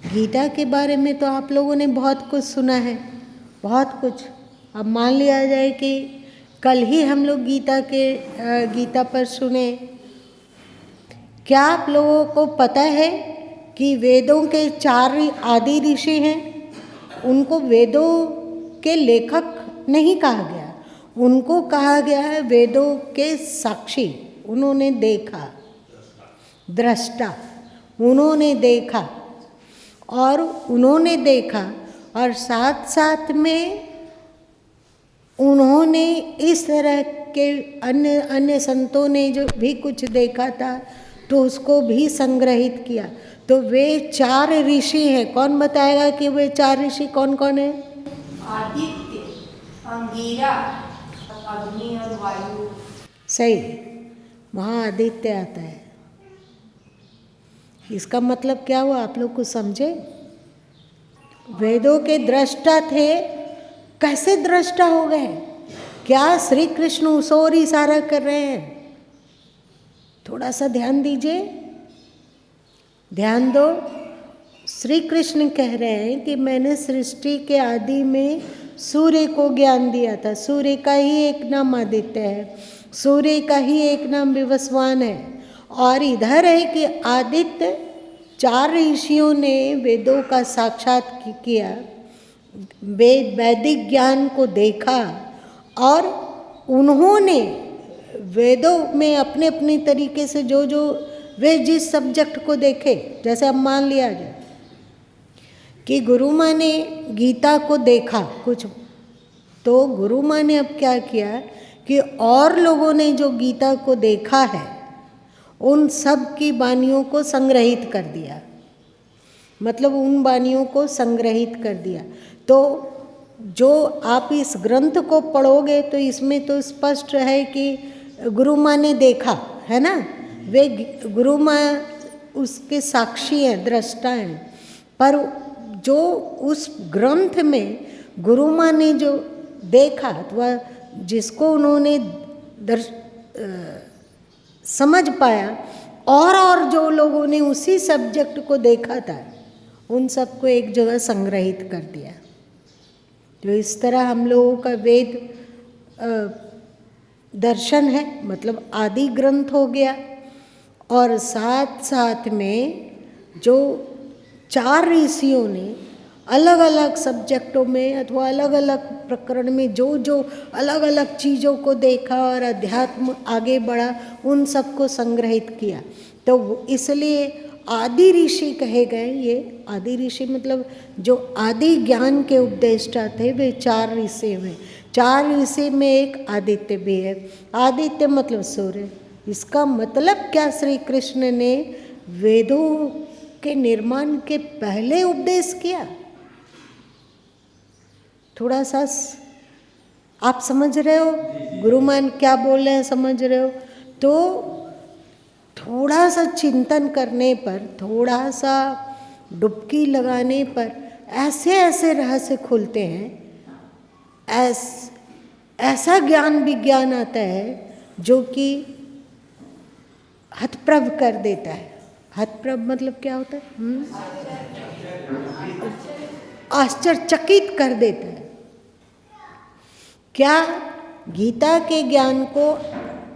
गीता के बारे में तो आप लोगों ने बहुत कुछ सुना है, बहुत कुछ। अब मान लिया जाए कि कल ही हम लोग गीता पर सुने। क्या आप लोगों को पता है कि वेदों के 4 आदि ऋषि हैं? उनको वेदों के लेखक नहीं कहा गया, उनको कहा गया है वेदों के साक्षी। उन्होंने देखा, दृष्टा, उन्होंने देखा और साथ साथ में उन्होंने इस तरह के अन्य संतों ने जो भी कुछ देखा था तो उसको भी संग्रहित किया। तो वे 4 ऋषि हैं। कौन बताएगा कि वे 4 ऋषि कौन कौन है? आदित्य, अंगिरा, अग्नि और वायु। सही, वहाँ आदित्य आता है। इसका मतलब क्या हुआ, आप लोग कुछ समझे? वेदों के दृष्टा थे। कैसे दृष्टा हो गए? क्या श्री कृष्ण उस ओर इशारा कर रहे हैं? थोड़ा सा ध्यान दीजिए, ध्यान दो। श्री कृष्ण कह रहे हैं कि मैंने सृष्टि के आदि में सूर्य को ज्ञान दिया था। सूर्य का ही एक नाम आदित्य है, सूर्य का ही एक नाम विवस्वान है। और इधर है कि आदित्य 4 ऋषियों ने वेदों का साक्षात किया, वैदिक ज्ञान को देखा और उन्होंने वेदों में अपने अपने तरीके से जो वे जिस सब्जेक्ट को देखे, जैसे अब मान लिया जाए कि गुरु माँ ने गीता को देखा कुछ, तो गुरु माँ ने अब क्या किया कि और लोगों ने जो गीता को देखा है उन सब की वाणियों को संग्रहित कर दिया। मतलब उन वाणियों को संग्रहित कर दिया। तो जो आप इस ग्रंथ को पढ़ोगे तो इसमें तो स्पष्ट है कि गुरु माँ ने देखा है ना, वे गुरु माँ उसके साक्षी हैं, दृष्टा हैं। पर जो उस ग्रंथ में गुरु माँ ने जो देखा अथवा जिसको उन्होंने समझ पाया, और जो लोगों ने उसी सब्जेक्ट को देखा था उन सबको एक जगह संग्रहित कर दिया। तो इस तरह हम लोगों का वेद दर्शन है, मतलब आदि ग्रंथ हो गया। और साथ साथ में जो 4 ऋषियों ने अलग अलग सब्जेक्टों में अथवा अलग अलग प्रकरण में जो अलग अलग चीज़ों को देखा और अध्यात्म आगे बढ़ा, उन सबको संग्रहित किया। तो इसलिए आदि ऋषि कहे गए। ये आदि ऋषि मतलब जो आदि ज्ञान के उपदेष्टा थे, वे 4 ऋषि हैं। 4 ऋषि में एक आदित्य भी है। आदित्य मतलब सूर्य। इसका मतलब क्या, श्री कृष्ण ने वेदों के निर्माण के पहले उपदेश किया। थोड़ा सा आप समझ रहे हो गुरुमान क्या बोल रहे हैं, समझ रहे हो? तो थोड़ा सा चिंतन करने पर, थोड़ा सा डुबकी लगाने पर ऐसे ऐसे रहस्य खुलते हैं, ऐसा ज्ञान विज्ञान आता है जो कि हतप्रभ कर देता है। हतप्रभ मतलब क्या होता है? आश्चर्यचकित कर देता है। क्या गीता के ज्ञान को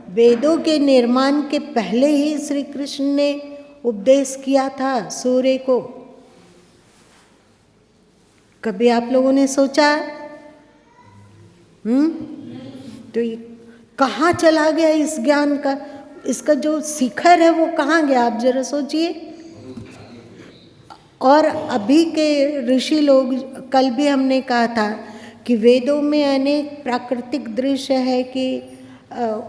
वेदों के निर्माण के पहले ही श्री कृष्ण ने उपदेश किया था सूर्य को? कभी आप लोगों ने सोचा? तो ये कहाँ चला गया इस ज्ञान का? इसका जो शिखर है वो कहाँ गया, आप जरा सोचिए। और अभी के ऋषि लोग, कल भी हमने कहा था कि वेदों में अनेक प्राकृतिक दृश्य है कि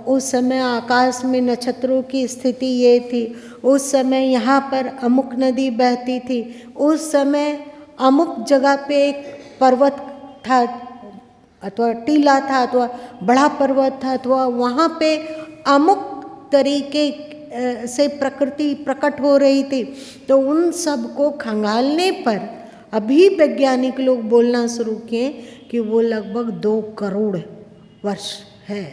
उस समय आकाश में नक्षत्रों की स्थिति ये थी, उस समय यहाँ पर अमुक नदी बहती थी, उस समय अमुक जगह पे एक पर्वत था अथवा टीला था अथवा बड़ा पर्वत था, अथवा वहाँ पे अमुक तरीके से प्रकृति प्रकट हो रही थी। तो उन सब को खंगालने पर अभी वैज्ञानिक लोग बोलना शुरू किए कि वो लगभग 2 करोड़ वर्ष है।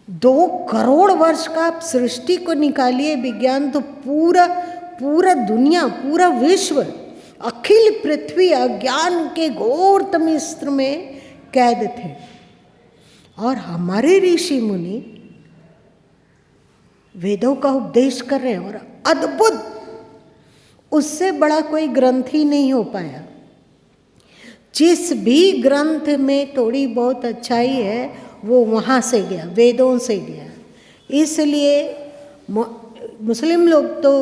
2 करोड़ वर्ष का आप सृष्टि को निकालिए, विज्ञान तो पूरा पूरा दुनिया, पूरा विश्व, अखिल पृथ्वी अज्ञान के घोर तमिस्त्र में कैद थे। और हमारे ऋषि मुनि वेदों का उपदेश कर रहे हैं, और अद्भुत, उससे बड़ा कोई ग्रंथ ही नहीं हो पाया। जिस भी ग्रंथ में थोड़ी बहुत अच्छाई है वो वहाँ से गया, वेदों से गया। इसलिए मुस्लिम लोग तो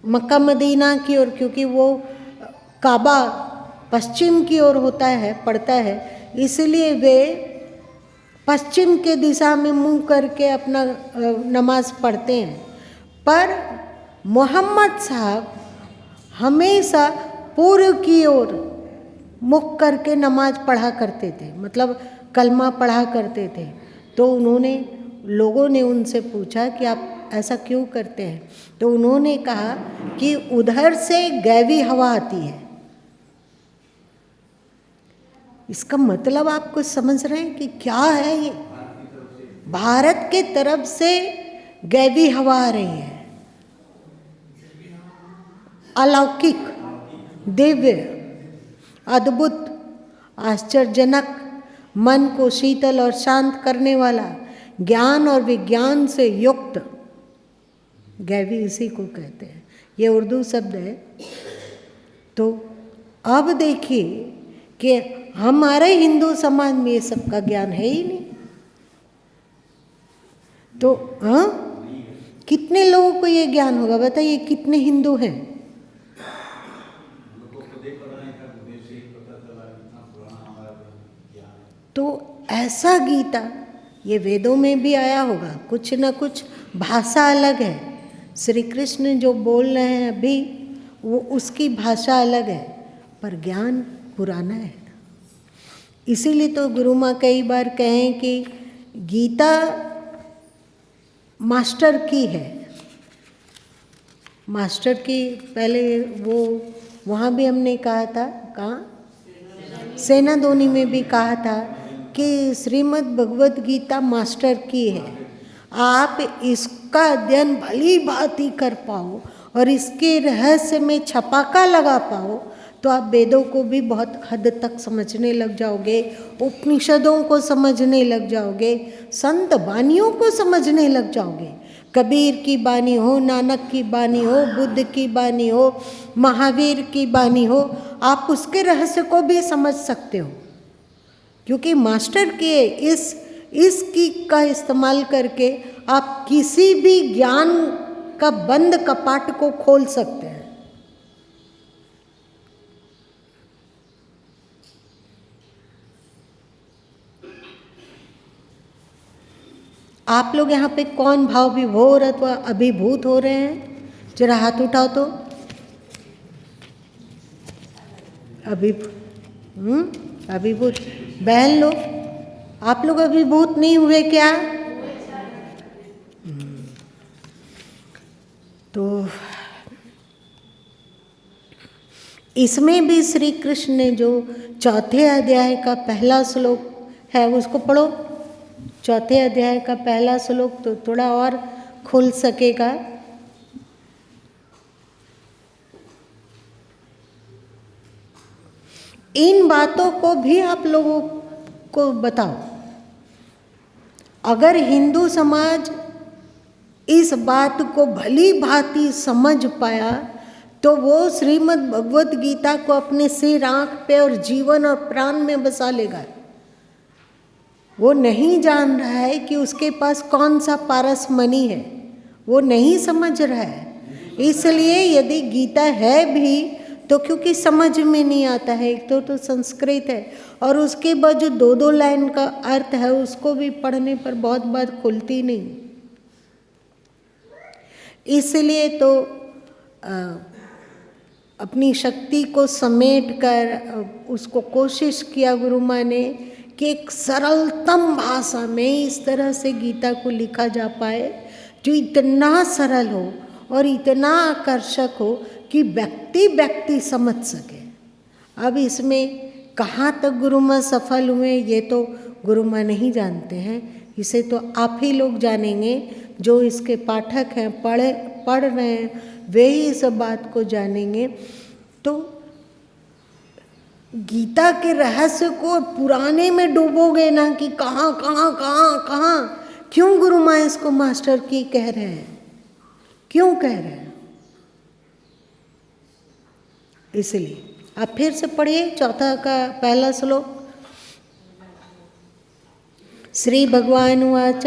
मक्का मदीना की ओर, क्योंकि वो काबा पश्चिम की ओर होता है, पड़ता है, इसलिए वे पश्चिम के दिशा में मुंह करके अपना नमाज पढ़ते हैं। पर मोहम्मद साहब हमेशा पूर्व की ओर मुख करके नमाज पढ़ा करते थे, मतलब कलमा पढ़ा करते थे। तो उन्होंने, लोगों ने उनसे पूछा कि आप ऐसा क्यों करते हैं? तो उन्होंने कहा कि उधर से गैवी हवा आती है। इसका मतलब आप कुछ समझ रहे हैं कि क्या है ये? भारत के तरफ से गैवी हवा आ रही है, अलौकिक, दिव्य, अद्भुत, आश्चर्यजनक, मन को शीतल और शांत करने वाला, ज्ञान और विज्ञान से युक्त, गैवी इसी को कहते हैं। ये उर्दू शब्द है। तो अब देखिए कि हमारे हिंदू समाज में ये सब का ज्ञान है ही नहीं। तो हाँ, कितने लोगों को ये ज्ञान होगा? बताइए, कितने हिंदू हैं? तो ऐसा गीता, ये वेदों में भी आया होगा, कुछ ना कुछ भाषा अलग है। श्री कृष्ण जो बोल रहे हैं अभी, वो उसकी भाषा अलग है, पर ज्ञान पुराना है। इसीलिए तो गुरु माँ कई बार कहें कि गीता मास्टर की है। मास्टर की पहले वो वहाँ भी हमने कहा था, कहाँ, सेनादोनी में भी कहा था कि श्रीमद् भगवत गीता मास्टर की है। आप इसका अध्ययन भली भांति कर पाओ और इसके रहस्य में छपाका लगा पाओ तो आप वेदों को भी बहुत हद तक समझने लग जाओगे, उपनिषदों को समझने लग जाओगे, संत वानियों को समझने लग जाओगे। कबीर की बानी हो, नानक की बानी हो, बुद्ध की बानी हो, महावीर की बानी हो, आप उसके रहस्य को भी समझ सकते हो। क्योंकि मास्टर के इसकी का इस्तेमाल करके आप किसी भी ज्ञान का बंद कपाट को खोल सकते हैं। आप लोग यहाँ पे कौन भाव विभोर अथवा अभिभूत हो रहे हैं? जरा हाथ उठाओ तो। अभिभूत बहन लोग, आप लोग अभिभूत नहीं हुए क्या? तो इसमें भी श्री कृष्ण ने जो चौथे अध्याय का पहला श्लोक है उसको पढ़ो। चौथे अध्याय का पहला श्लोक तो थोड़ा और खुल सकेगा। इन बातों को भी आप लोगों को बताओ। अगर हिंदू समाज इस बात को भली भांति समझ पाया तो वो श्रीमद् भगवत गीता को अपने सिर, आँख पे और जीवन और प्राण में बसा लेगा। वो नहीं जान रहा है कि उसके पास कौन सा पारस मणि है, वो नहीं समझ रहा है। इसलिए यदि गीता है भी तो क्योंकि समझ में नहीं आता है, एक तो संस्कृत है और उसके बाद जो दो दो लाइन का अर्थ है उसको भी पढ़ने पर बहुत बात खुलती नहीं। इसलिए तो अपनी शक्ति को समेट कर उसको कोशिश किया गुरु माँ ने कि एक सरलतम भाषा में इस तरह से गीता को लिखा जा पाए जो इतना सरल हो और इतना आकर्षक हो कि व्यक्ति व्यक्ति समझ सके। अब इसमें कहाँ तक गुरु माँ सफल हुए ये तो गुरु माँ नहीं जानते हैं, इसे तो आप ही लोग जानेंगे जो इसके पाठक हैं, पढ़ रहे हैं वे ही सब बात को जानेंगे। तो गीता के रहस्य को पुराने में डूबोगे ना कि कहाँ कहाँ कहाँ कहाँ, क्यों गुरु माँ इसको मास्टर की कह रहे हैं, क्यों कह रहे हैं? इसलिए आप फिर से पढ़िए चौथा का पहला श्लोक। श्री भगवान उवाच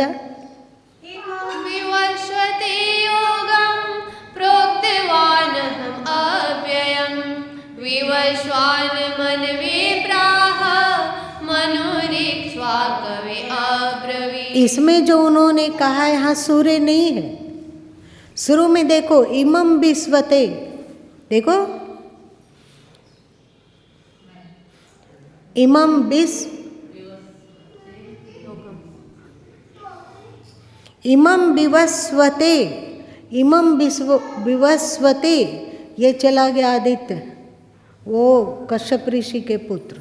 विवस्वते योगं प्रोक्तवानहम् अव्ययम् विवस्वान्मनवे प्राह मनुरीक्ष्वाकवे अब्रवीत्। इसमें जो उन्होंने कहा यहाँ सूर्य नहीं है। शुरू में देखो इमं विश्वते, देखो इमं विवस्वते, इमं विवस्वते, ये चला गया आदित्य, वो कश्यप ऋषि के पुत्र।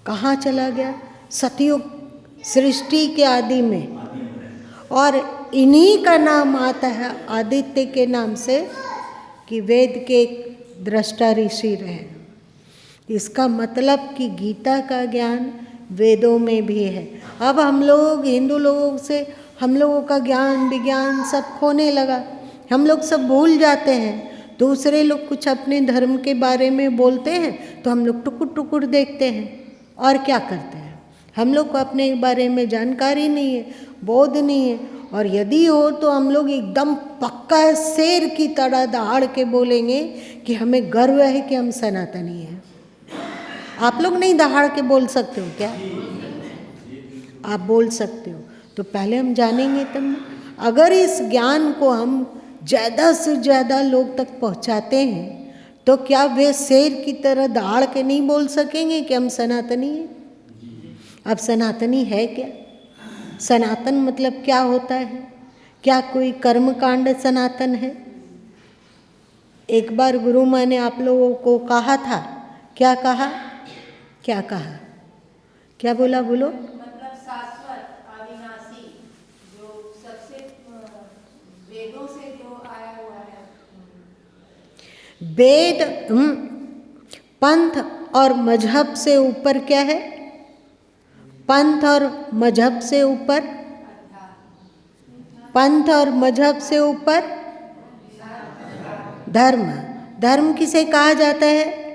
कहाँ चला गया? सतयुग सृष्टि के आदि में, और इन्हीं का नाम आता है आदित्य के नाम से कि वेद के दृष्टा ऋषि रहे। इसका मतलब कि गीता का ज्ञान वेदों में भी है। अब हम लोग हिंदू लोगों से हम लोगों का ज्ञान विज्ञान सब खोने लगा, हम लोग सब भूल जाते हैं। दूसरे लोग कुछ अपने धर्म के बारे में बोलते हैं तो हम लोग टुकुर टुकुर देखते हैं और क्या करते हैं। हम लोग को अपने बारे में जानकारी नहीं है, बोध नहीं है, और यदि हो तो हम लोग एकदम पक्का शेर की तरह दहाड़ के बोलेंगे कि हमें गर्व है कि हम सनातनी हैं। आप लोग नहीं दहाड़ के बोल सकते हो क्या? आप बोल सकते हो, तो पहले हम जानेंगे तब ना। अगर इस ज्ञान को हम ज़्यादा से ज़्यादा लोग तक पहुंचाते हैं तो क्या वे शेर की तरह दहाड़ के नहीं बोल सकेंगे कि हम सनातनी हैं? अब सनातनी है क्या? सनातन मतलब क्या होता है? क्या कोई कर्मकांड सनातन है? एक बार गुरु माँ ने आप लोगों को कहा था, क्या कहा? क्या कहा? क्या बोला? बोलो। मतलब शाश्वत अविनाशी, जो सबसे वेदों से जो आया हुआ है। वेद पंथ और मजहब से ऊपर क्या है? पंथ और मजहब से ऊपर, पंथ और मजहब से ऊपर धर्म। धर्म किसे कहा जाता है?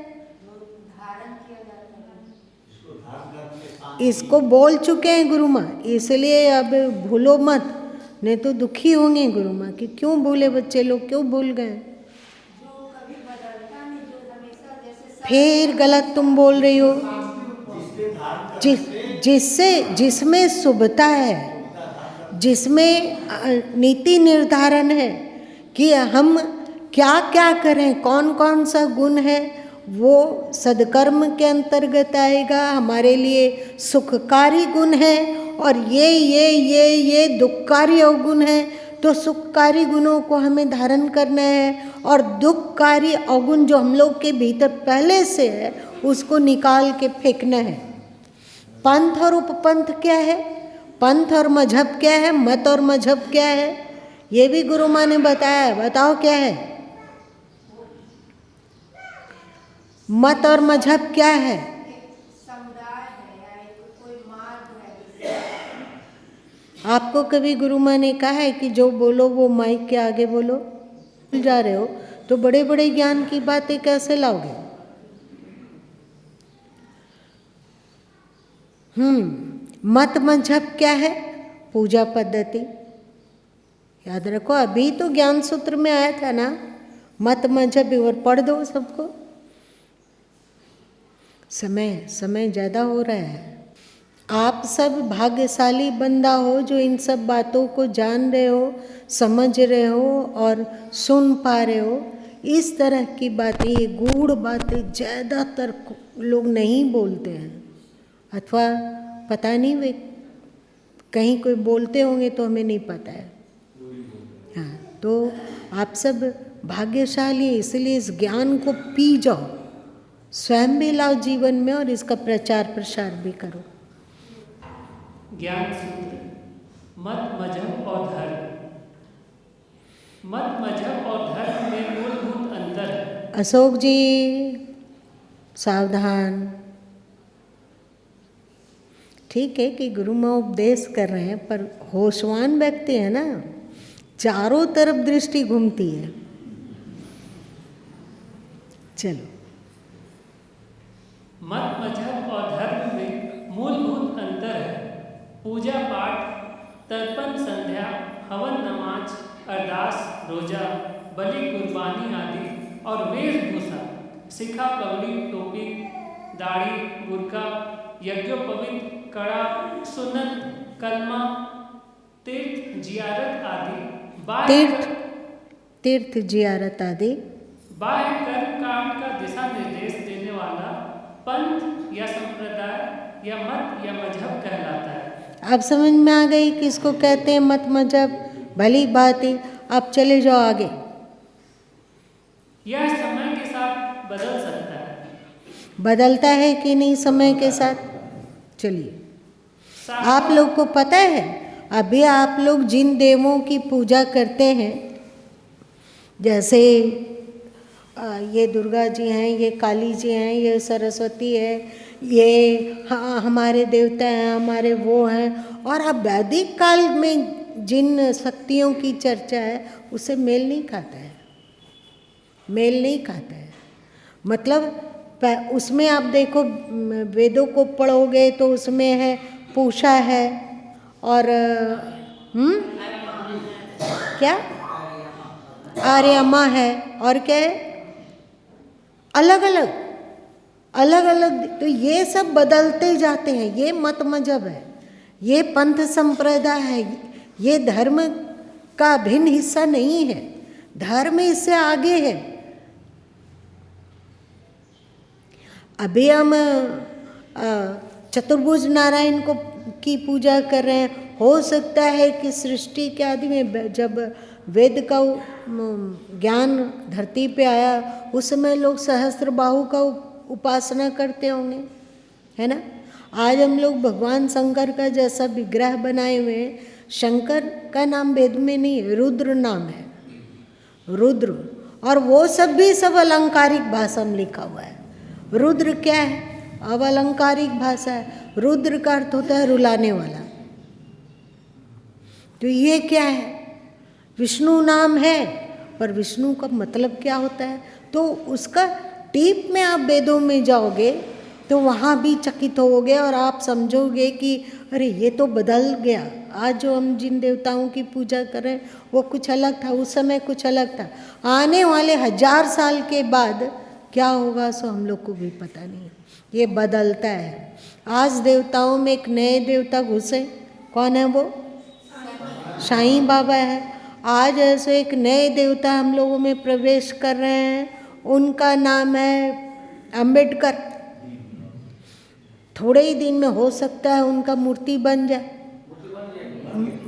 इसको बोल चुके हैं गुरु माँ, इसलिए अब भूलो मत, नहीं तो दुखी होंगे गुरु माँ कि क्यों भूले बच्चे लोग, क्यों भूल गए। फिर गलत तुम बोल रही हो। जिसमें शुभता है, जिसमें नीति निर्धारण है कि हम क्या क्या करें, कौन कौन सा गुण है, वो सदकर्म के अंतर्गत आएगा, हमारे लिए सुखकारी गुण है, और ये दुखकारी अवगुण है। तो सुखकारी गुणों को हमें धारण करना है, और दुखकारी अवगुण जो हम लोग के भीतर पहले से है उसको निकाल के फेंकना है। पंथ और उपपंथ क्या है? पंथ और मजहब क्या है? मत और मजहब क्या है? ये भी गुरु माँ ने बताया। बताओ क्या है मत और मजहब? क्या है? समुदाय है या एक कोई मार्ग है। आपको कभी गुरु माँ ने कहा है कि जो बोलो वो माइक के आगे बोलो? भूल जा रहे हो तो बड़े बड़े ज्ञान की बातें कैसे लाओगे? मत मजहब क्या है? पूजा पद्धति। याद रखो, अभी तो ज्ञान सूत्र में आया था ना मत मजहब, और पढ़ दो सबको। समय ज़्यादा हो रहा है। आप सब भाग्यशाली बंदा हो जो इन सब बातों को जान रहे हो, समझ रहे हो और सुन पा रहे हो। इस तरह की बातें, ये गूढ़ बातें ज़्यादातर लोग नहीं बोलते हैं, अथवा पता नहीं वे कहीं कोई बोलते होंगे तो हमें नहीं पता है। हाँ, तो आप सब भाग्यशाली, इसलिए इस ज्ञान को पी जाओ, स्वयं भी लाओ जीवन में और इसका प्रचार प्रसार भी करो। ज्ञान सूत्र, मत मजहब और धर्म मत मजहब और धर्म में मूलभूत अंतर है। अशोक जी सावधान। ठीक है कि गुरु माँ उपदेश कर रहे हैं, पर होशवान व्यक्ति है ना, चारों तरफ दृष्टि घूमती है। चलो, मत मजहब और धर्म में मूलभूत अंतर है। पूजा पाठ, तर्पण, संध्या, हवन, नमाज, अरदास, रोजा, बलि, कुर्बानी आदि और वेशभूषा, सिखा, पगड़ी, टोपी, दाढ़ी, बुर्का, यज्ञोपवीत, कड़ा, सुन्नत, कलमा, तीर्थ जियारत आदि तीर्थ जियारत आदि बाह्य कर्म कांड का दिशा निर्देश देने वाला पंथ या संप्रदाय या मत या मजहब कहलाता है। अब समझ में आ गई किसको कहते हैं मत मजहब? भली बात है। अब चले जाओ आगे। यह समय के साथ बदल सकता है। बदलता है कि नहीं समय के साथ? चलिए, आप लोग को पता है अभी आप लोग जिन देवों की पूजा करते हैं, जैसे ये दुर्गा जी हैं, ये काली जी हैं, ये सरस्वती है, ये हमारे देवता हैं, हमारे वो हैं, और अब वैदिक काल में जिन शक्तियों की चर्चा है उससे मेल नहीं खाता है, मेल नहीं खाता है। मतलब उसमें आप देखो, वेदों को पढ़ोगे तो उसमें है पूषा है और क्या आर्यमा है, और क्या है, अलग अलग। तो ये सब बदलते जाते हैं। ये मत मजहब है, ये पंथ संप्रदाय है, ये धर्म का भिन्न हिस्सा नहीं है। धर्म इससे आगे है। अभी हम चतुर्भुज नारायण को की पूजा कर रहे हैं। हो सकता है कि सृष्टि के आदि में जब वेद का ज्ञान धरती पे आया उस समय लोग सहस्त्र बाहु का उपासना करते होंगे, है ना। आज हम लोग भगवान शंकर का जैसा विग्रह बनाए हुए हैं, शंकर का नाम वेद में नहीं है, रुद्र नाम है, रुद्र। और वो सब भी सब अलंकारिक भाषा में लिखा हुआ है। रुद्र क्या है? अब अलंकारिक भाषा है। रुद्र का अर्थ होता है रुलाने वाला। तो ये क्या है? विष्णु नाम है, पर विष्णु का मतलब क्या होता है? तो उसका डीप में आप वेदों में जाओगे तो वहाँ भी चकित होगे और आप समझोगे कि अरे ये तो बदल गया। आज जो हम जिन देवताओं की पूजा कर रहे हैं वो कुछ अलग था, उस समय कुछ अलग था। आने वाले 1000 साल के बाद क्या होगा सो हम लोग को भी पता नहीं। ये बदलता है। आज देवताओं में एक नए देवता घुसे, कौन है वो? साईं बाबा है। आज ऐसे एक नए देवता हम लोगों में प्रवेश कर रहे हैं, उनका नाम है अंबेडकर। थोड़े ही दिन में हो सकता है उनका मूर्ति बन जाए,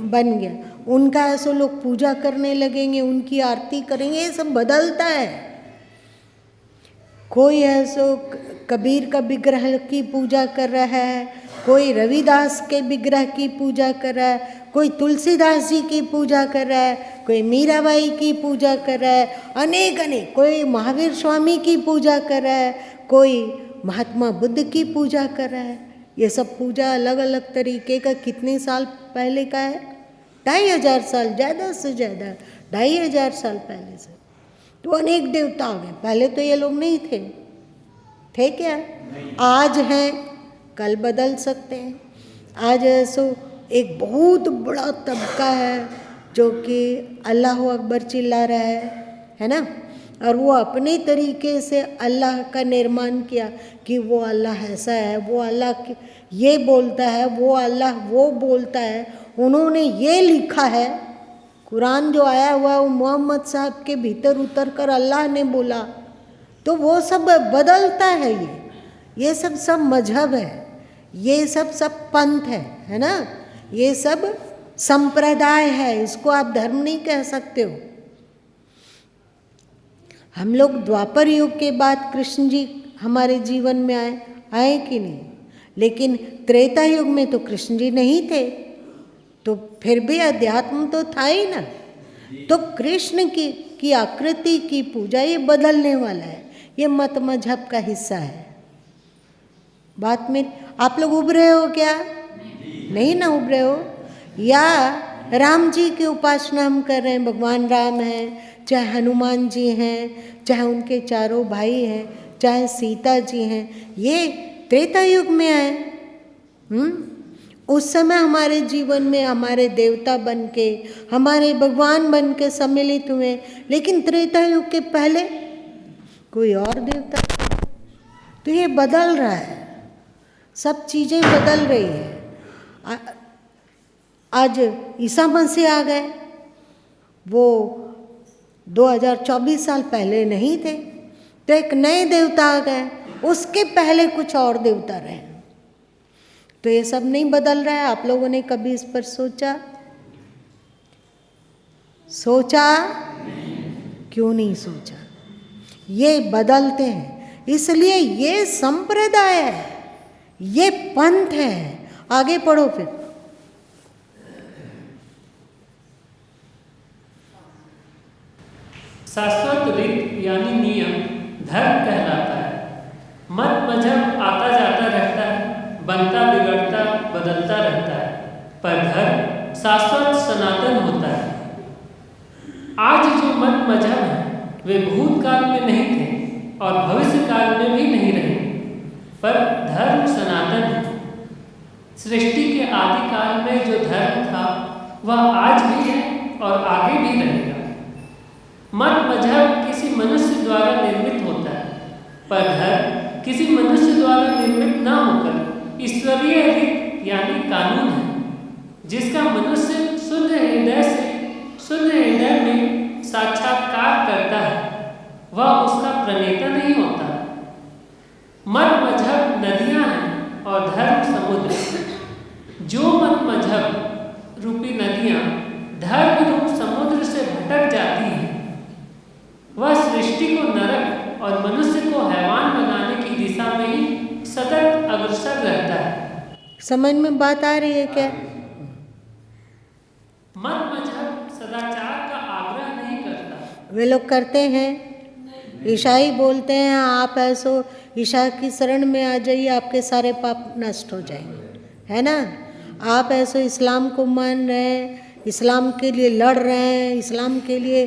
बन गया। उनका ऐसे लोग पूजा करने लगेंगे, उनकी आरती करेंगे। ये सब बदलता है। कोई ऐसो कबीर का विग्रह की पूजा कर रहा है, कोई रविदास के विग्रह की पूजा कर रहा है, कोई तुलसीदास जी की पूजा कर रहा है, कोई मीराबाई की पूजा कर रहा है, अनेक, कोई महावीर स्वामी की पूजा कर रहा है, कोई महात्मा बुद्ध की पूजा कर रहा है। ये सब पूजा अलग अलग तरीके का कितने साल पहले का है? 2500 साल, ज़्यादा से ज़्यादा 2500 साल पहले से। तो अनेक देवता आ गए। पहले तो ये लोग नहीं थे क्या? आज हैं, कल बदल सकते हैं। आज ऐसो एक बहुत बड़ा तबका है जो कि अल्लाह अकबर चिल्ला रहा है ना। और वो अपने तरीके से अल्लाह का निर्माण किया कि वो अल्लाह ऐसा है, वो अल्लाह ये बोलता है, वो अल्लाह वो बोलता है। उन्होंने ये लिखा है, कुरान जो आया हुआ है वो मोहम्मद साहब के भीतर उतर कर अल्लाह ने बोला। तो वो सब बदलता है। ये सब मजहब है, ये सब पंथ है ना। ये सब संप्रदाय है। इसको आप धर्म नहीं कह सकते हो। हम लोग द्वापर युग के बाद कृष्ण जी हमारे जीवन में आए कि नहीं? लेकिन त्रेता युग में तो कृष्ण जी नहीं थे, तो फिर भी अध्यात्म तो था ही ना। तो कृष्ण की आकृति की पूजा ये बदलने वाला है, ये मत मजहब का हिस्सा है। बात में आप लोग उब रहे हो क्या? नहीं ना उब रहे हो? या राम जी की उपासना हम कर रहे हैं, भगवान राम हैं, चाहे हनुमान जी हैं, चाहे उनके चारों भाई हैं, चाहे सीता जी हैं, ये त्रेता युग में आए। उस समय हमारे जीवन में हमारे देवता बन के, हमारे भगवान बन के सम्मिलित हुए, लेकिन त्रेता युग के पहले कोई और देवता। तो ये बदल रहा है, सब चीज़ें बदल रही है। आज ईसा मसीह आ गए, वो 2024 साल पहले नहीं थे, तो एक नए देवता आ गए, उसके पहले कुछ और देवता रहे। तो ये सब नहीं बदल रहा है। आप लोगों ने कभी इस पर सोचा? क्यों नहीं सोचा? ये बदलते हैं, इसलिए ये संप्रदाय है, ये पंथ है। आगे पढ़ो फिर। शाश्वत रीत यानी नियम धर्म कहलाता है। मत मजहब आता जाता रहता है, बनता बिगड़ता बदलता रहता है, पर धर्म शाश्वत सनातन होता है। आज जो मत मजहब हैं वे भूतकाल में नहीं थे और भविष्य काल में भी नहीं रहे, पर धर्म सनातन है। सृष्टि के आदि काल में जो धर्म था वह आज भी है और आगे भी रहेगा। मत मजहब किसी मनुष्य द्वारा निर्मित होता है, पर धर्म किसी मनुष्य द्वारा निर्मित न होकर ईश्वरीय रीत यानी कानून है, जिसका मनुष्य शुद्ध हृदय में साक्षात्कार करता है, वह उसका प्रणेता नहीं होता। मत मजहब नदियां हैं और धर्म समुद्र। जो मत मजहब रूपी नदियां धर्म रूप समुद्र से भटक जाती हैं, वह सृष्टि को नरक और मनुष्य को हैवान बनाने की दिशा में ही सतत अग्रसर रहता है। समझ में बात आ रही है क्या? मत मजहब सदाचार का आग्रह नहीं करता। वे लोग करते हैं। ईसाई बोलते हैं आप ऐसो ईसा की शरण में आ जाइए, आपके सारे पाप नष्ट हो जाएंगे, है ना। आप ऐसो इस्लाम को मान रहे हैं, इस्लाम के लिए लड़ रहे हैं, इस्लाम के लिए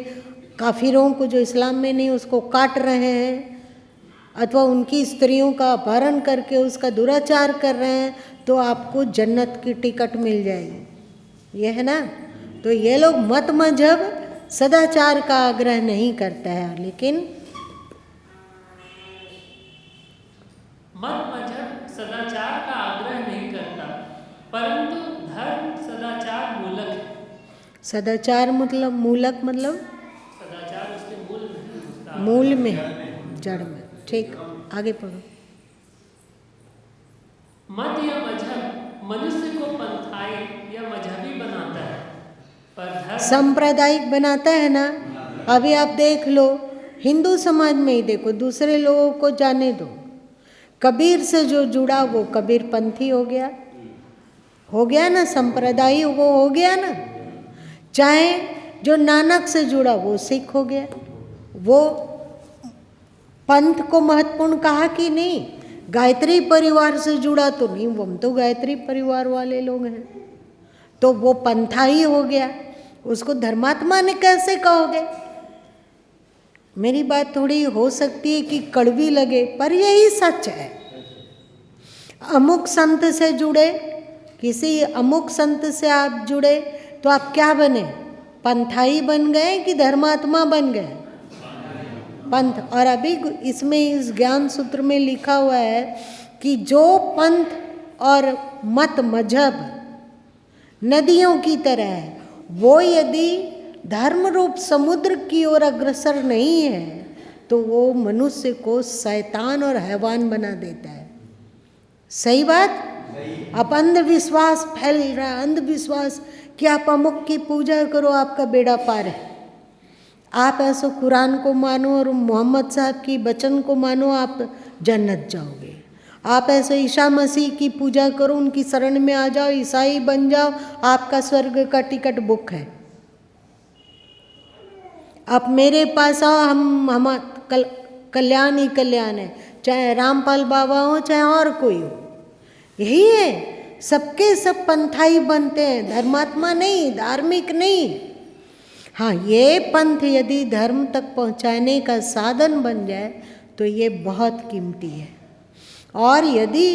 काफिरों को जो इस्लाम में नहीं उसको काट रहे हैं, अथवा उनकी स्त्रियों का अपहरण करके उसका दुराचार कर रहे हैं, तो आपको जन्नत की टिकट मिल जाएगी, ये है ना। तो ये लोग मत मजहब सदाचार का आग्रह नहीं करता है, लेकिन मत मजहब सदाचार का आग्रह नहीं करता, परंतु धर्म सदाचार मूलक है। सदाचार मतलब मूलक मतलब सदाचार उसके मूल में घुसता है। मूल में, जड़ में। ठीक, आगे पढ़ो। मत या मजहब मनुष्य को पंथाई या मजहबी बनाता है, पर धर्म सांप्रदायिक बनाता है ना। अभी आप देख लो, हिंदू समाज में ही देखो, दूसरे लोगों को जाने दो। कबीर से जो जुड़ा वो कबीर पंथी हो गया ना, संप्रदायी वो हो गया ना। चाहे जो नानक से जुड़ा वो सिख हो गया। वो पंथ को महत्वपूर्ण कहा कि नहीं। गायत्री परिवार से जुड़ा तो नहीं, वो हम तो गायत्री परिवार वाले लोग हैं, तो वो पंथाई हो गया। उसको धर्मात्मा ने कैसे कहोगे? मेरी बात थोड़ी हो सकती है कि कड़वी लगे, पर यही सच है। अमुक संत से जुड़े, किसी अमुक संत से आप जुड़े तो आप क्या बने? पंथाई बन गए कि धर्मात्मा बन गए? पंथ। और अभी इसमें इस ज्ञान सूत्र में लिखा हुआ है कि जो पंथ और मत मजहब नदियों की तरह है, वो यदि धर्म रूप समुद्र की ओर अग्रसर नहीं है तो वो मनुष्य को शैतान और हैवान बना देता है। सही बात? अब अंधविश्वास फैल रहा है, अंधविश्वास कि आप अमुक की पूजा करो आपका बेड़ा पार है, आप ऐसो कुरान को मानो और मोहम्मद साहब की वचन को मानो आप जन्नत जाओगे, आप ऐसे ईसा मसीह की पूजा करो, उनकी शरण में आ जाओ, ईसाई बन जाओ, आपका स्वर्ग का टिकट बुक है। आप मेरे पास आओ, हम कल्याण ही कल्याण है, चाहे रामपाल बाबा हो चाहे और कोई हो। यही है, सबके सब पंथाई बनते हैं, धर्मात्मा नहीं, धार्मिक नहीं। हाँ, ये पंथ यदि धर्म तक पहुँचाने का साधन बन जाए तो ये बहुत कीमती है। और यदि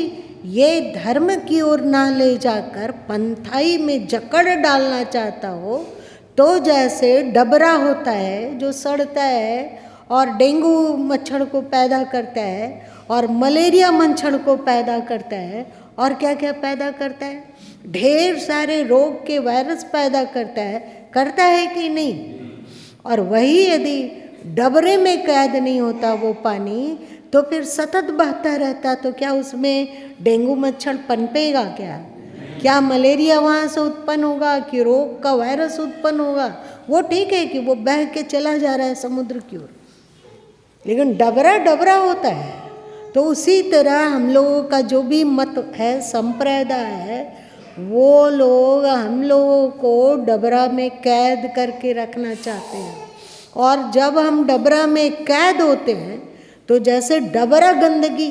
ये धर्म की ओर ना ले जाकर पंथाई में जकड़ डालना चाहता हो, तो जैसे डबरा होता है जो सड़ता है और डेंगू मच्छर को पैदा करता है और मलेरिया मच्छर को पैदा करता है और क्या क्या पैदा करता है, ढेर सारे रोग के वायरस पैदा करता है कि नहीं। और वही यदि डबरे में कैद नहीं होता वो पानी, तो फिर सतत बहता रहता, तो क्या उसमें डेंगू मच्छर पनपेगा क्या मलेरिया वहाँ से उत्पन्न होगा, कि रोग का वायरस उत्पन्न होगा? वो ठीक है कि वो बह के चला जा रहा है समुद्र की ओर, लेकिन डबरा डबरा होता है। तो उसी तरह हम लोगों का जो भी मत है, संप्रदाय है, वो लोग हम लोगों को डबरा में कैद करके रखना चाहते हैं। और जब हम डबरा में कैद होते हैं तो जैसे डबरा गंदगी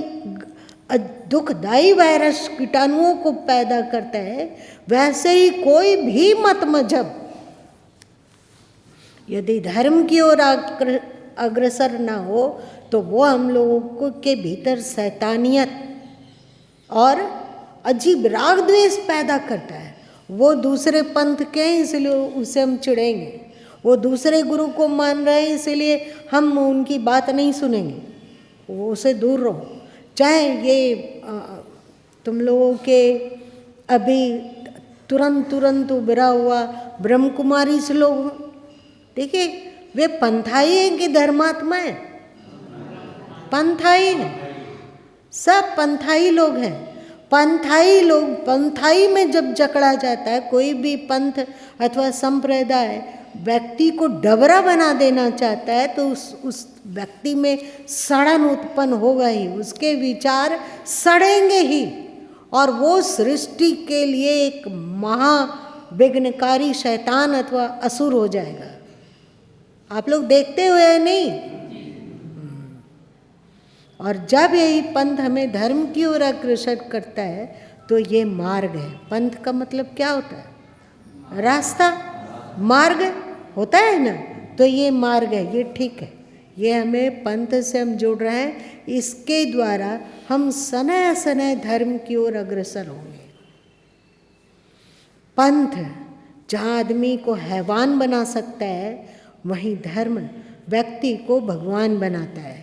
दुखदाई वायरस कीटाणुओं को पैदा करता है, वैसे ही कोई भी मत मजहब यदि धर्म की ओर अग्रसर ना हो तो वो हम लोगों को के भीतर शैतानियत और अजीब राग द्वेष पैदा करता है। वो दूसरे पंथ के हैं इसलिए उसे हम चिढ़ेंगे, वो दूसरे गुरु को मान रहे हैं इसलिए हम उनकी बात नहीं सुनेंगे, वो उसे दूर रहो। चाहे ये तुम लोगों के अभी तुरंत उभरा हुआ ब्रह्म कुमारी से लोग, देखिए वे पंथाई हैं कि धर्मात्मा है? पंथाई हैं, सब पंथाई लोग हैं। पंथाई में जब जकड़ा जाता है, कोई भी पंथ अथवा संप्रदाय व्यक्ति को डबरा बना देना चाहता है, तो उस व्यक्ति में सड़न उत्पन्न होगा ही, उसके विचार सड़ेंगे ही, और वो सृष्टि के लिए एक महाविघ्नकारी शैतान अथवा असुर हो जाएगा। आप लोग देखते हुए हैं नहीं? और जब यही पंथ हमें धर्म की ओर अग्रसर करता है तो ये मार्ग है। पंथ का मतलब क्या होता है? रास्ता, मार्ग होता है ना, तो ये मार्ग है, ये ठीक है। ये हमें पंथ से हम जुड़ रहे हैं, इसके द्वारा हम सनय सनय धर्म की ओर अग्रसर होंगे। पंथ जहाँ आदमी को हैवान बना सकता है, वहीं धर्म व्यक्ति को भगवान बनाता है।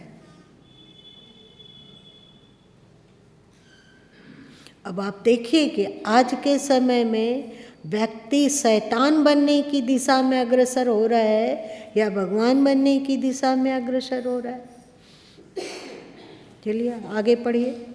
अब आप देखिए कि आज के समय में व्यक्ति शैतान बनने की दिशा में अग्रसर हो रहा है या भगवान बनने की दिशा में अग्रसर हो रहा है। चलिए आगे पढ़िए।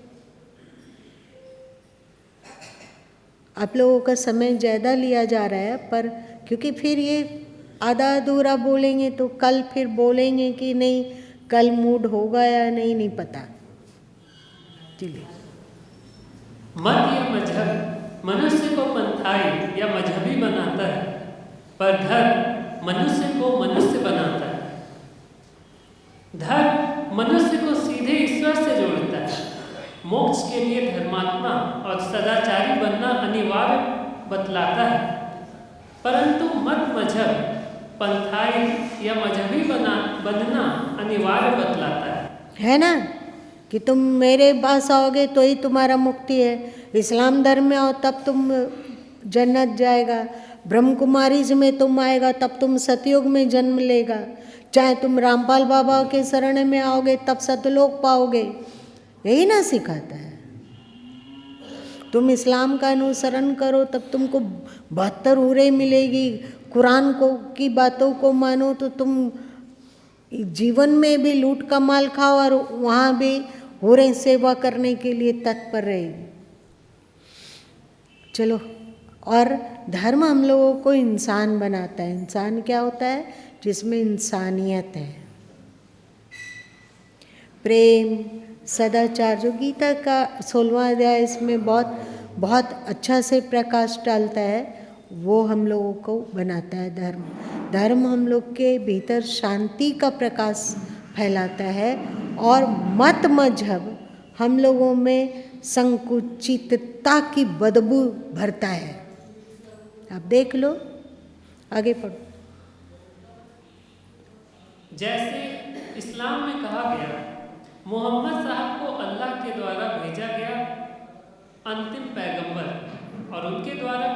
आप लोगों का समय ज़्यादा लिया जा रहा है, पर क्योंकि फिर ये आधा अधूरा बोलेंगे तो कल फिर बोलेंगे कि नहीं, कल मूड होगा या नहीं पता। चलिए। मत या मजहब मनुष्य को पंथाई या मजहबी बनाता है, पर धर्म मनुष्य को मनुष्य बनाता है। धर्म मनुष्य को सीधे ईश्वर से जोड़ता है। मोक्ष के लिए धर्मात्मा और सदाचारी बनना अनिवार्य बतलाता है, परंतु मत मजहब पंथाई या मजहबी बनना अनिवार्य बतलाता है ना, कि तुम मेरे पास आओगे तो ही तुम्हारा मुक्ति है। इस्लाम धर्म में आओ तब तुम जन्नत जाएगा, ब्रह्म कुमारी में तुम आएगा तब तुम सतयुग में जन्म लेगा, चाहे तुम रामपाल बाबा के शरण में आओगे तब सतलोक पाओगे। यही ना सिखाता है। तुम इस्लाम का अनुसरण करो तब तुमको 72 हूरें मिलेगी। कुरान की बातों को मानो तो तुम जीवन में भी लूट का माल खाओ और वहाँ भी हूरें सेवा करने के लिए तत्पर रहेगी। चलो, और धर्म हम लोगों को इंसान बनाता है। इंसान क्या होता है? जिसमें इंसानियत है, प्रेम, सदाचार। जो गीता का 16वां अध्याय इसमें बहुत अच्छा से प्रकाश डालता है, वो हम लोगों को बनाता है धर्म। धर्म हम लोग के भीतर शांति का प्रकाश फैलाता है और मत मजहब हम लोगों में संकुचितता की बदबू भरता है। आप देख लो, आगे पढ़ो। जैसे इस्लाम में कहा गया, मोहम्मद साहब को अल्लाह के द्वारा भेजा गया अंतिम पैगंबर और उनके द्वारा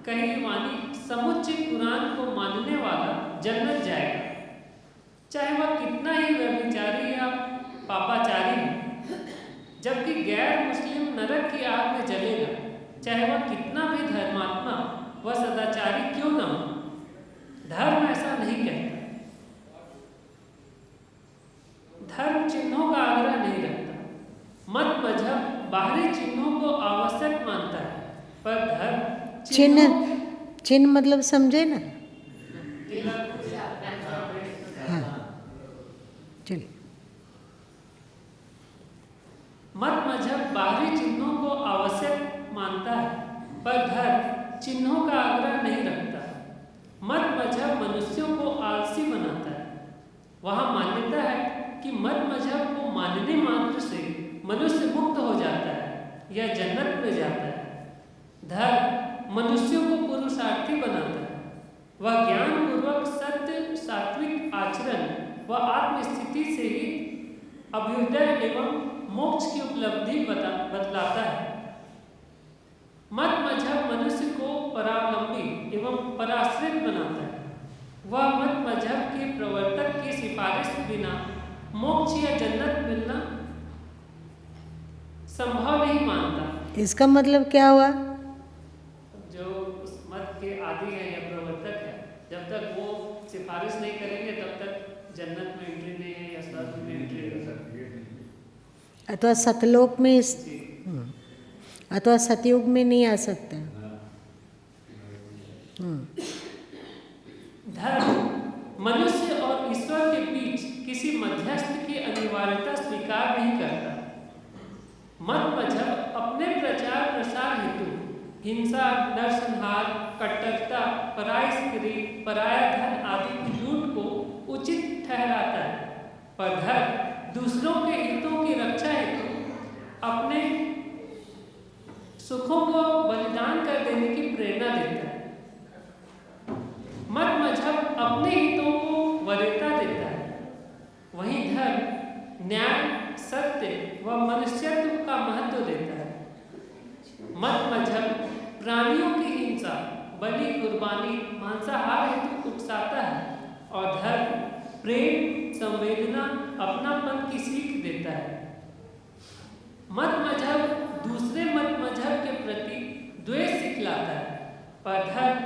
कही वाणी समुच्च कुरान को मानने वाला जन्नत जाएगा, चाहे वह कितना ही व्यभिचारी या पापाचारी हो। जबकि गैर मुस्लिम नरक की आग में जलेगा, चाहे वह कितना भी धर्मात्मा व सदाचारी क्यों न हो। धर्म ऐसा नहीं कहता। धर्म चिन्हों का आग्रह नहीं रखता। मत मजहब बाहरी चिन्हों को आवश्यक मानता है, पर धर्म चिन्ह मतलब समझे ना? हाँ, चलिए। मत मजहब बाहरी चिन्हों को आवश्यक मानता है, पर धर्म चिन्हों का आग्रह नहीं रखता। मत मजहब मनुष्यों को आलसी बनाता है। वहाँ मान्यता है कि मत मजहब को मानने मात्र से मनुष्य मुक्त हो जाता है या जन्नत में जाता है। धर्म मनुष्यों को पुरुषार्थी बनाता है। वह ज्ञान पूर्वक सत्य, सात्विक आचरण व आत्मस्थिति से ही अभ्युदय एवं मोक्ष की उपलब्धि बतलाता है। मत मजहब मनुष्य को परावलंबी एवं पराश्रित बनाता है। वह मत मजहब के प्रवर्तक की सिफारिश बिना मोक्ष या जन्नत मिलना संभव नहीं मानता। इसका मतलब क्या हुआ? जो उस मत के आदि है या प्रवर्तक है, जब तक वो सिफारिश नहीं करेंगे तब तक जन्नत में एंट्री नहीं है या स्वर्ग में एंट्री नहीं है। अथवा सतलोक में अथवा सतयुग में नहीं आ सकता। धर्म मनुष्य और ईश्वर के बीच किसी मध्यस्थ की अनिवार्यता स्वीकार नहीं करता। मत मजहब अपने प्रचार प्रसार हेतु हिंसा, नरसंहार, कट्टरता, पराई स्त्री, पराया धन आदि की लूट को उचित ठहराता है, पर धर्म दूसरों के हितों की रक्षा हेतु अपने सुखों को बलिदान कर देने की प्रेरणा देता है। मत मजहब अपने हितों को वरीयता देता है, वहीं धर्म न्याय, सत्य व मनुष्यत्व का महत्व देता है। मत मजहब प्राणियों की हिंसा, बलि, कुर्बानी, मांसाहार हेतु उकसाता है और धर्म प्रेम, संवेदना, अपनापन की सीख देता है। मत मजहब दूसरे मत मजहब के प्रति द्वेष सिखलाता है, पर धर्म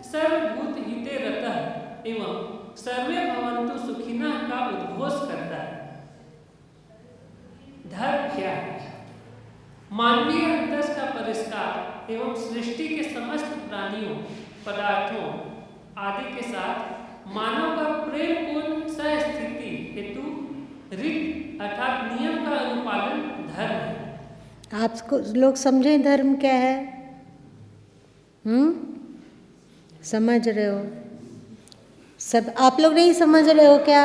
सर्वभूत हिते रतः एवं सर्वे भवन्तु सुखिनः का उद्घोष करता है। धर्म क्या है? मानवीय अंतस का परिष्कार एवं सृष्टि के समस्त प्राणियों, पदार्थों आदि के साथ मानव का प्रेमपूर्ण सहस्थिति हेतु रीत अर्थात नियम का अनुपालन धर्म है। आपको लोग समझें धर्म क्या है? समझ रहे हो? सब आप लोग नहीं समझ रहे हो क्या?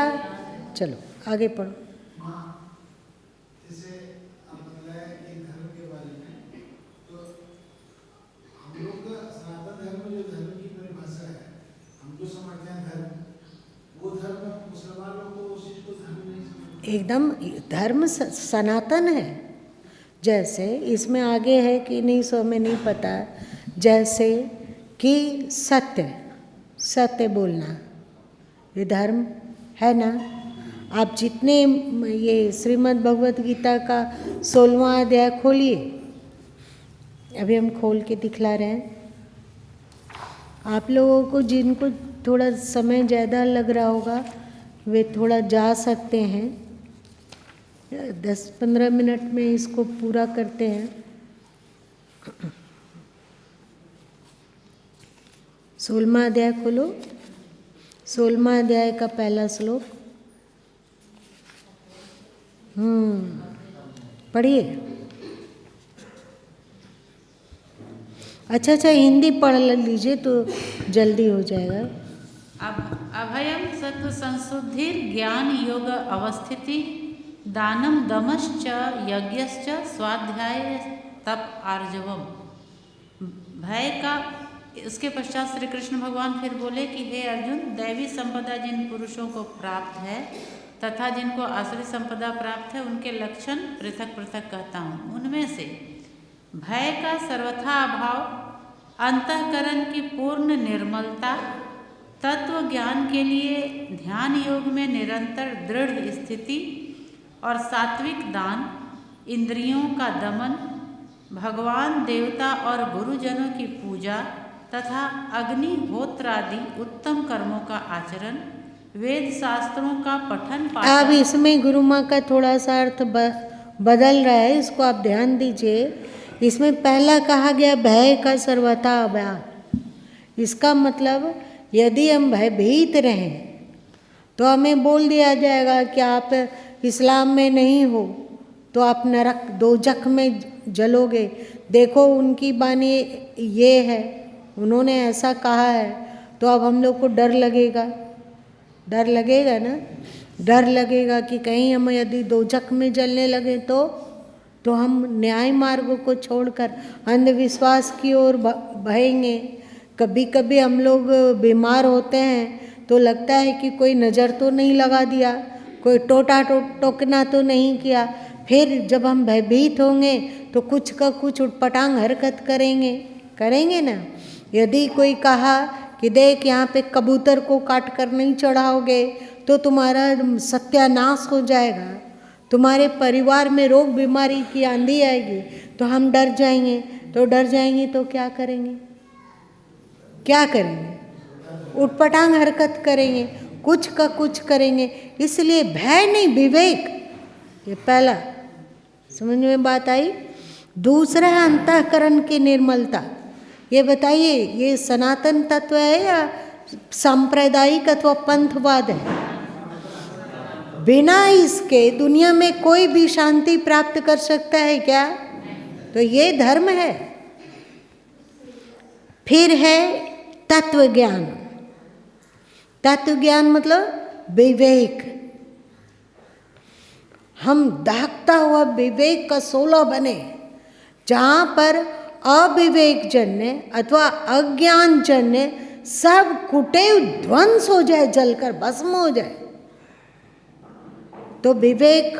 चलो आगे पढ़ो। एकदम धर्म सनातन है। जैसे इसमें आगे है कि नहीं सो में नहीं पता, जैसे कि सत्य बोलना ये धर्म है ना। आप जितने ये श्रीमद् भगवत गीता का 16वां अध्याय खोलिए, अभी हम खोल के दिखला रहे हैं। आप लोगों को जिनको थोड़ा समय ज़्यादा लग रहा होगा वे थोड़ा जा सकते हैं, 10-15 मिनट में इसको पूरा करते हैं। 16वां अध्याय खोलो, 16वां अध्याय का पहला श्लोक पढ़िए। अच्छा, हिंदी पढ़ लीजिए तो जल्दी हो जाएगा। अभयम सत्व संशुद्धिर ज्ञान योग अवस्थिति दानम दमश्च यज्ञश्च स्वाध्याय तप आर्जवम। भय का, इसके पश्चात श्री कृष्ण भगवान फिर बोले कि हे अर्जुन, दैवी संपदा जिन पुरुषों को प्राप्त है तथा जिनको आसुरी संपदा प्राप्त है, उनके लक्षण पृथक पृथक कहता हूँ। उनमें से भय का सर्वथा अभाव, अंतःकरण की पूर्ण निर्मलता, तत्व ज्ञान के लिए ध्यान योग में निरंतर दृढ़ स्थिति और सात्विक दान, इंद्रियों का दमन, भगवान देवता और गुरुजनों की पूजा तथा अग्निहोत्र आदि उत्तम कर्मों का आचरण, वेद शास्त्रों का पठन पाठन। अब इसमें गुरु माँ का थोड़ा सा अर्थ बदल रहा है, इसको आप ध्यान दीजिए। इसमें पहला कहा गया भय का सर्वथा अभाव। इसका मतलब यदि हम भयभीत रहें तो हमें बोल दिया जाएगा कि आप इस्लाम में नहीं हो तो आप नरक दोजख में जलोगे। देखो उनकी बानी ये है, उन्होंने ऐसा कहा है, तो अब हम लोग को डर लगेगा ना, डर लगेगा कि कहीं हम यदि दोजख में जलने लगे तो हम न्याय मार्ग को छोड़कर अंधविश्वास की ओर बहेंगे। कभी कभी हम लोग बीमार होते हैं तो लगता है कि कोई नज़र तो नहीं लगा दिया, कोई टोकना तो नहीं किया। फिर जब हम भयभीत होंगे तो कुछ का कुछ उटपटांग हरकत करेंगे ना। यदि कोई कहा कि देख यहाँ पे कबूतर को काट कर नहीं चढ़ाओगे तो तुम्हारा सत्यानाश हो जाएगा, तुम्हारे परिवार में रोग बीमारी की आंधी आएगी, तो हम डर जाएंगे तो क्या करेंगे? उटपटांग हरकत करेंगे, कुछ का कुछ करेंगे। इसलिए भय नहीं, विवेक, ये पहला समझ में बात आई। दूसरा है अंतःकरण की निर्मलता। ये बताइए, ये सनातन तत्व है या सांप्रदायिक अथवा पंथवाद है? बिना इसके दुनिया में कोई भी शांति प्राप्त कर सकता है क्या? तो ये धर्म है। फिर है तत्व ज्ञान। तत्व ज्ञान मतलब विवेक। हम दागता हुआ विवेक का सोलह बने, जहाँ पर अविवेक जन्य अथवा अज्ञान जन्य सब कुटेव ध्वंस हो जाए, जलकर भस्म हो जाए। तो विवेक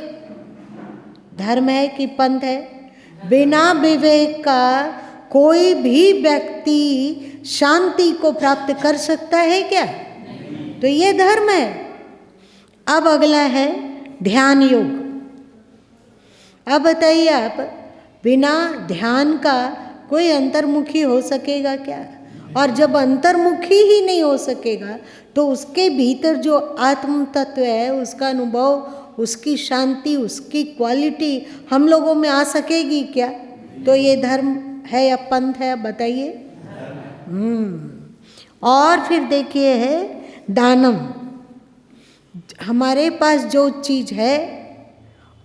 धर्म है कि पंथ है? बिना विवेक का कोई भी व्यक्ति शांति को प्राप्त कर सकता है क्या? तो ये धर्म है। अब अगला है ध्यान योग। अब बताइए आप, बिना ध्यान का कोई अंतर्मुखी हो सकेगा क्या? और जब अंतर्मुखी ही नहीं हो सकेगा तो उसके भीतर जो आत्म तत्व है, उसका अनुभव, उसकी शांति, उसकी क्वालिटी हम लोगों में आ सकेगी क्या? तो ये धर्म है या पंथ है? बताइए। और फिर देखिए है दानम। हमारे पास जो चीज़ है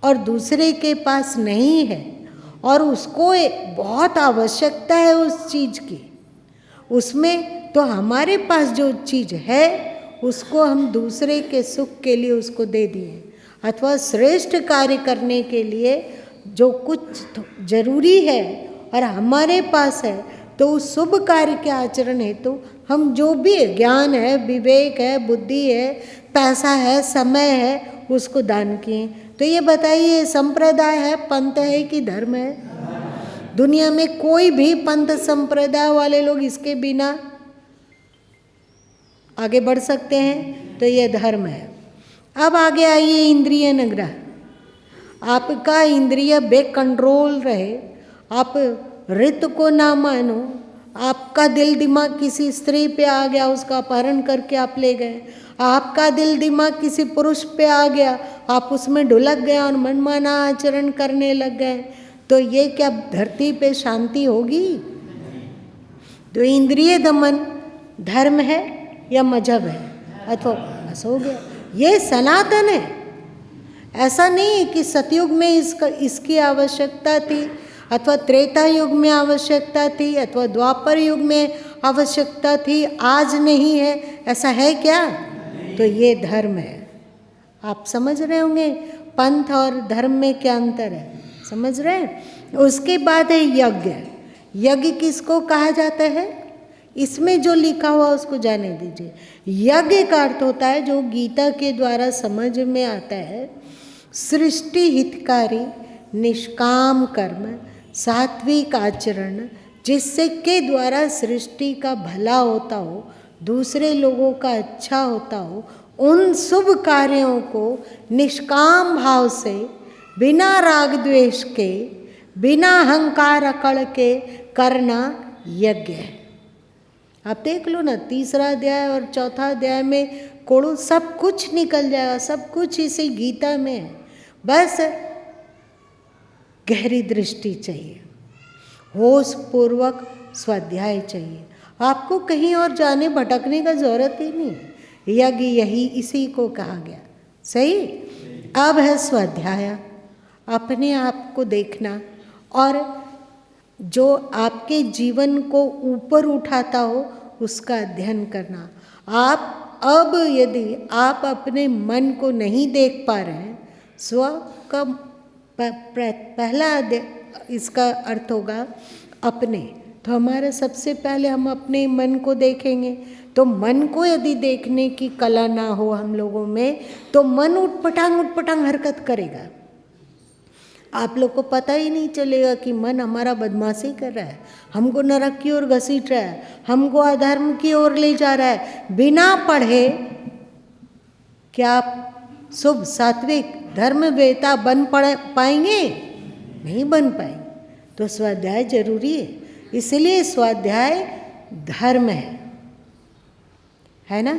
और दूसरे के पास नहीं है और उसको बहुत आवश्यकता है उस चीज़ की, उसमें तो हमारे पास जो चीज़ है उसको हम दूसरे के सुख के लिए उसको दे दिए, अथवा श्रेष्ठ कार्य करने के लिए जो कुछ जरूरी है और हमारे पास है, तो उस शुभ कार्य के आचरण हेतु हम जो भी ज्ञान है, विवेक है, बुद्धि है, पैसा है, समय है, उसको दान किए। तो ये बताइए, संप्रदाय है, पंथ है कि धर्म है? दुनिया में कोई भी पंथ संप्रदाय वाले लोग इसके बिना आगे बढ़ सकते हैं? तो ये धर्म है। अब आगे आइए इंद्रिय निग्रह। आपका इंद्रिय बेकंट्रोल रहे, आप रित को ना मानो, आपका दिल दिमाग किसी स्त्री पे आ गया, उसका अपहरण करके आप ले गए, आपका दिल दिमाग किसी पुरुष पे आ गया, आप उसमें ढुलक गए और मनमाना आचरण करने लग गए, तो ये क्या धरती पे शांति होगी? तो इंद्रिय दमन धर्म है या मजहब है? अथवा बस हो गया, ये सनातन है। ऐसा नहीं है कि सतयुग में इसकी आवश्यकता थी, अथवा त्रेता युग में आवश्यकता थी, अथवा द्वापर युग में आवश्यकता थी, आज नहीं है, ऐसा है क्या? तो ये धर्म है। आप समझ रहे होंगे पंथ और धर्म में क्या अंतर है, समझ रहे हैं? उसके बाद है यज्ञ। यज्ञ किसको कहा जाता है? इसमें जो लिखा हुआ उसको जाने दीजिए। यज्ञ का अर्थ होता है, जो गीता के द्वारा समझ में आता है, सृष्टि हितकारी निष्काम कर्म, सात्विक आचरण, जिससे के द्वारा सृष्टि का भला होता हो, दूसरे लोगों का अच्छा होता हो, उन शुभ कार्यों को निष्काम भाव से, बिना राग द्वेष के, बिना अहंकार अकड़ के करना यज्ञ है। आप देख लो ना, 3रा अध्याय और 4था अध्याय में कोड़ो सब कुछ निकल जाएगा, सब कुछ इसी गीता में है। बस गहरी दृष्टि चाहिए, होश पूर्वक स्वाध्याय चाहिए। आपको कहीं और जाने भटकने का जरूरत ही नहीं है। यज्ञ यही इसी को कहा गया, सही। अब है स्वाध्याय, अपने आप को देखना और जो आपके जीवन को ऊपर उठाता हो उसका अध्ययन करना। आप अब यदि आप अपने मन को नहीं देख पा रहे हैं, स्व का पहला इसका अर्थ होगा अपने। तो हमारा सबसे पहले हम अपने मन को देखेंगे। तो मन को यदि देखने की कला ना हो हम लोगों में, तो मन उठपटांग हरकत करेगा। आप लोग को पता ही नहीं चलेगा कि मन हमारा बदमाशी कर रहा है, हमको नरक की ओर घसीट रहा है, हमको अधर्म की ओर ले जा रहा है। बिना पढ़े क्या आप शुभ सात्विक धर्मवेता बन पाएंगे? नहीं बन पाएंगे। तो स्वाध्याय जरूरी है, इसलिए स्वाध्याय धर्म है ना।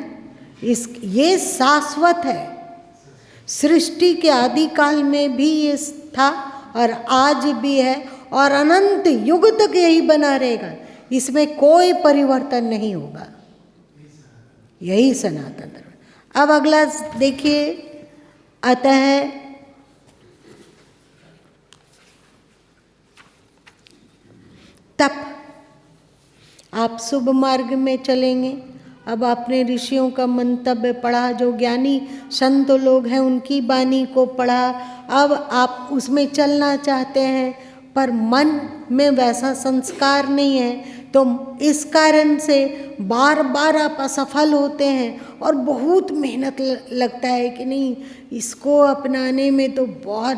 ये शाश्वत है। सृष्टि के आदिकाल में भी ये था और आज भी है और अनंत युग तक यही बना रहेगा। इसमें कोई परिवर्तन नहीं होगा। यही सनातन धर्म। अब अगला देखिए, अतः तप। आप शुभ मार्ग में चलेंगे। अब आपने ऋषियों का मंतव्य पढ़ा, जो ज्ञानी संत लोग हैं उनकी वाणी को पढ़ा। अब आप उसमें चलना चाहते हैं पर मन में वैसा संस्कार नहीं है, तो इस कारण से बार बार आप असफल होते हैं और बहुत मेहनत लगता है कि नहीं, इसको अपनाने में तो बहुत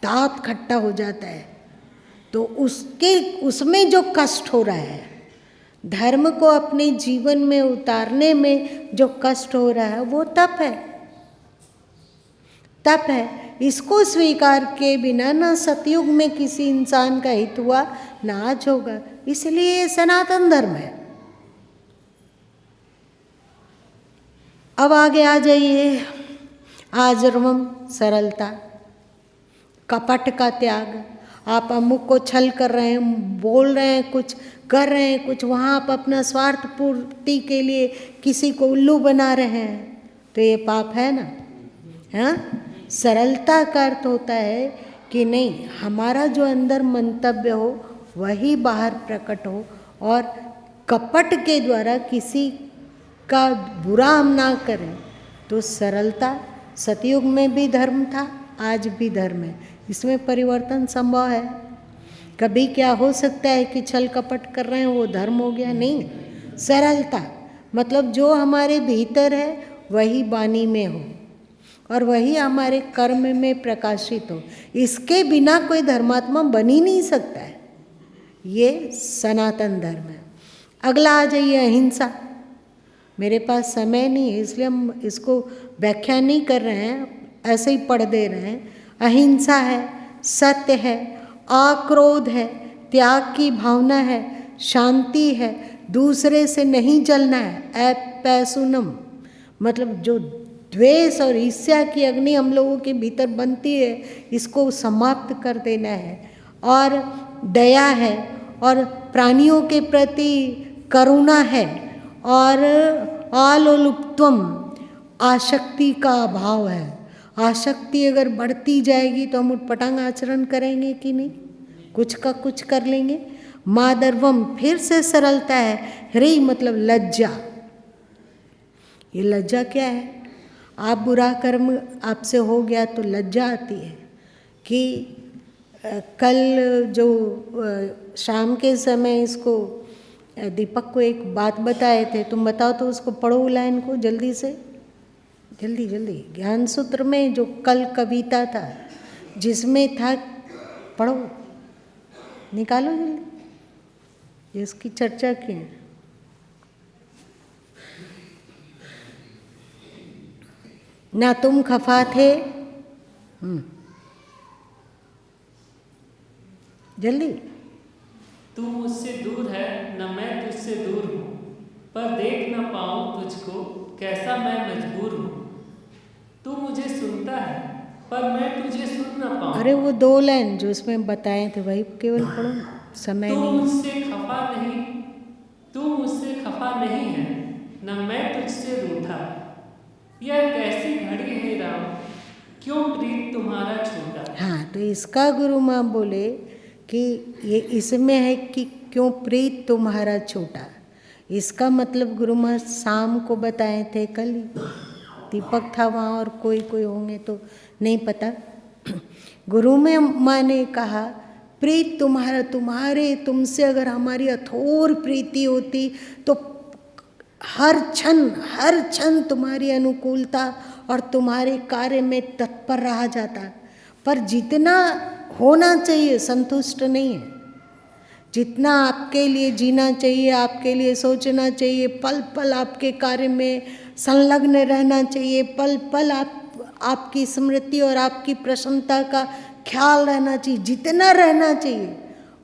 दांत खट्टा हो जाता है। तो उसमें जो कष्ट हो रहा है, धर्म को अपने जीवन में उतारने में जो कष्ट हो रहा है, वो तप है। तप है। इसको स्वीकार के बिना ना सतयुग में किसी इंसान का हित हुआ, ना आज होगा। इसलिए ये सनातन धर्म है। अब आगे आ जाइए। आजरवम, सरलता, कपट का त्याग। आप अमुक को छल कर रहे हैं, बोल रहे हैं कुछ, कर रहे हैं कुछ, वहाँ आप अपना स्वार्थ पूर्ति के लिए किसी को उल्लू बना रहे हैं, तो ये पाप है ना। हाँ, सरलता का अर्थ होता है कि नहीं, हमारा जो अंदर मंतव्य हो वही बाहर प्रकट हो और कपट के द्वारा किसी का बुरा हम ना करें। तो सरलता सतयुग में भी धर्म था, आज भी धर्म है। इसमें परिवर्तन संभव है। कभी क्या हो सकता है कि छल कपट कर रहे हैं वो धर्म हो गया? नहीं। सरलता मतलब जो हमारे भीतर है वही वाणी में हो और वही हमारे कर्म में प्रकाशित हो। इसके बिना कोई धर्मात्मा बन ही नहीं सकता है। ये सनातन धर्म है। अगला आ जाइए, अहिंसा। मेरे पास समय नहीं है इसलिए हम इसको व्याख्या नहीं कर रहे हैं, ऐसे ही पढ़ दे रहे हैं। अहिंसा है, सत्य है, अक्रोध है, त्याग की भावना है, शांति है, दूसरे से नहीं जलना है, अपैसुनम मतलब जो द्वेष और ईर्ष्या की अग्नि हम लोगों के भीतर बनती है, इसको समाप्त कर देना है। और दया है और प्राणियों के प्रति करुणा है और आलोलुप्तम आसक्ति का अभाव है। आसक्ति अगर बढ़ती जाएगी तो हम उटपटांग आचरण करेंगे कि नहीं? कुछ का कुछ कर लेंगे। मादर्वम फिर से सरलता है, ह्री मतलब लज्जा। ये लज्जा क्या है? आप बुरा कर्म आपसे हो गया तो लज्जा आती है कि कल जो शाम के समय इसको दीपक को एक बात बताए थे, तुम बताओ तो उसको पढ़ो लाइन को जल्दी से, जल्दी जल्दी। ज्ञान सूत्र में जो कल कविता था जिसमें था, पढ़ो, निकालो जल्दी, जिसकी चर्चा की है। ना तुम खफा थे, जल्दी। तू मुझसे दूर है न मैं तुझसे दूर हूँ, पर देख न पाऊँ तुझको कैसा मैं मजबूर हूँ। तू मुझे सुनता है पर मैं तुझे सुन न पाऊँ। अरे वो 2 लाइन जो उसमें बताए थे वही केवल पढ़ो, समय तू नहीं। मुझसे खफा नहीं, तू मुझसे खफा नहीं है न मैं तुझसे रूठा। यह कैसी घड़ी है राम, क्यों प्रीत तुम्हारा छोटा। हाँ, तो इसका गुरु माँ बोले कि ये इसमें है कि क्यों प्रीत तुम्हारा छोटा। इसका मतलब गुरु माँ शाम को बताए थे, कल ही दीपक था वहाँ और कोई होंगे तो नहीं पता। गुरु में माँ ने कहा प्रीत तुम्हारा, तुमसे अगर हमारी अथोर प्रीति होती तो हर क्षण तुम्हारी अनुकूलता और तुम्हारे कार्य में तत्पर रहा जाता। पर जितना होना चाहिए संतुष्ट नहीं है, जितना आपके लिए जीना चाहिए, आपके लिए सोचना चाहिए, पल पल आपके कार्य में संलग्न रहना चाहिए, पल पल आपकी स्मृति और आपकी प्रसन्नता का ख्याल रहना चाहिए, जितना रहना चाहिए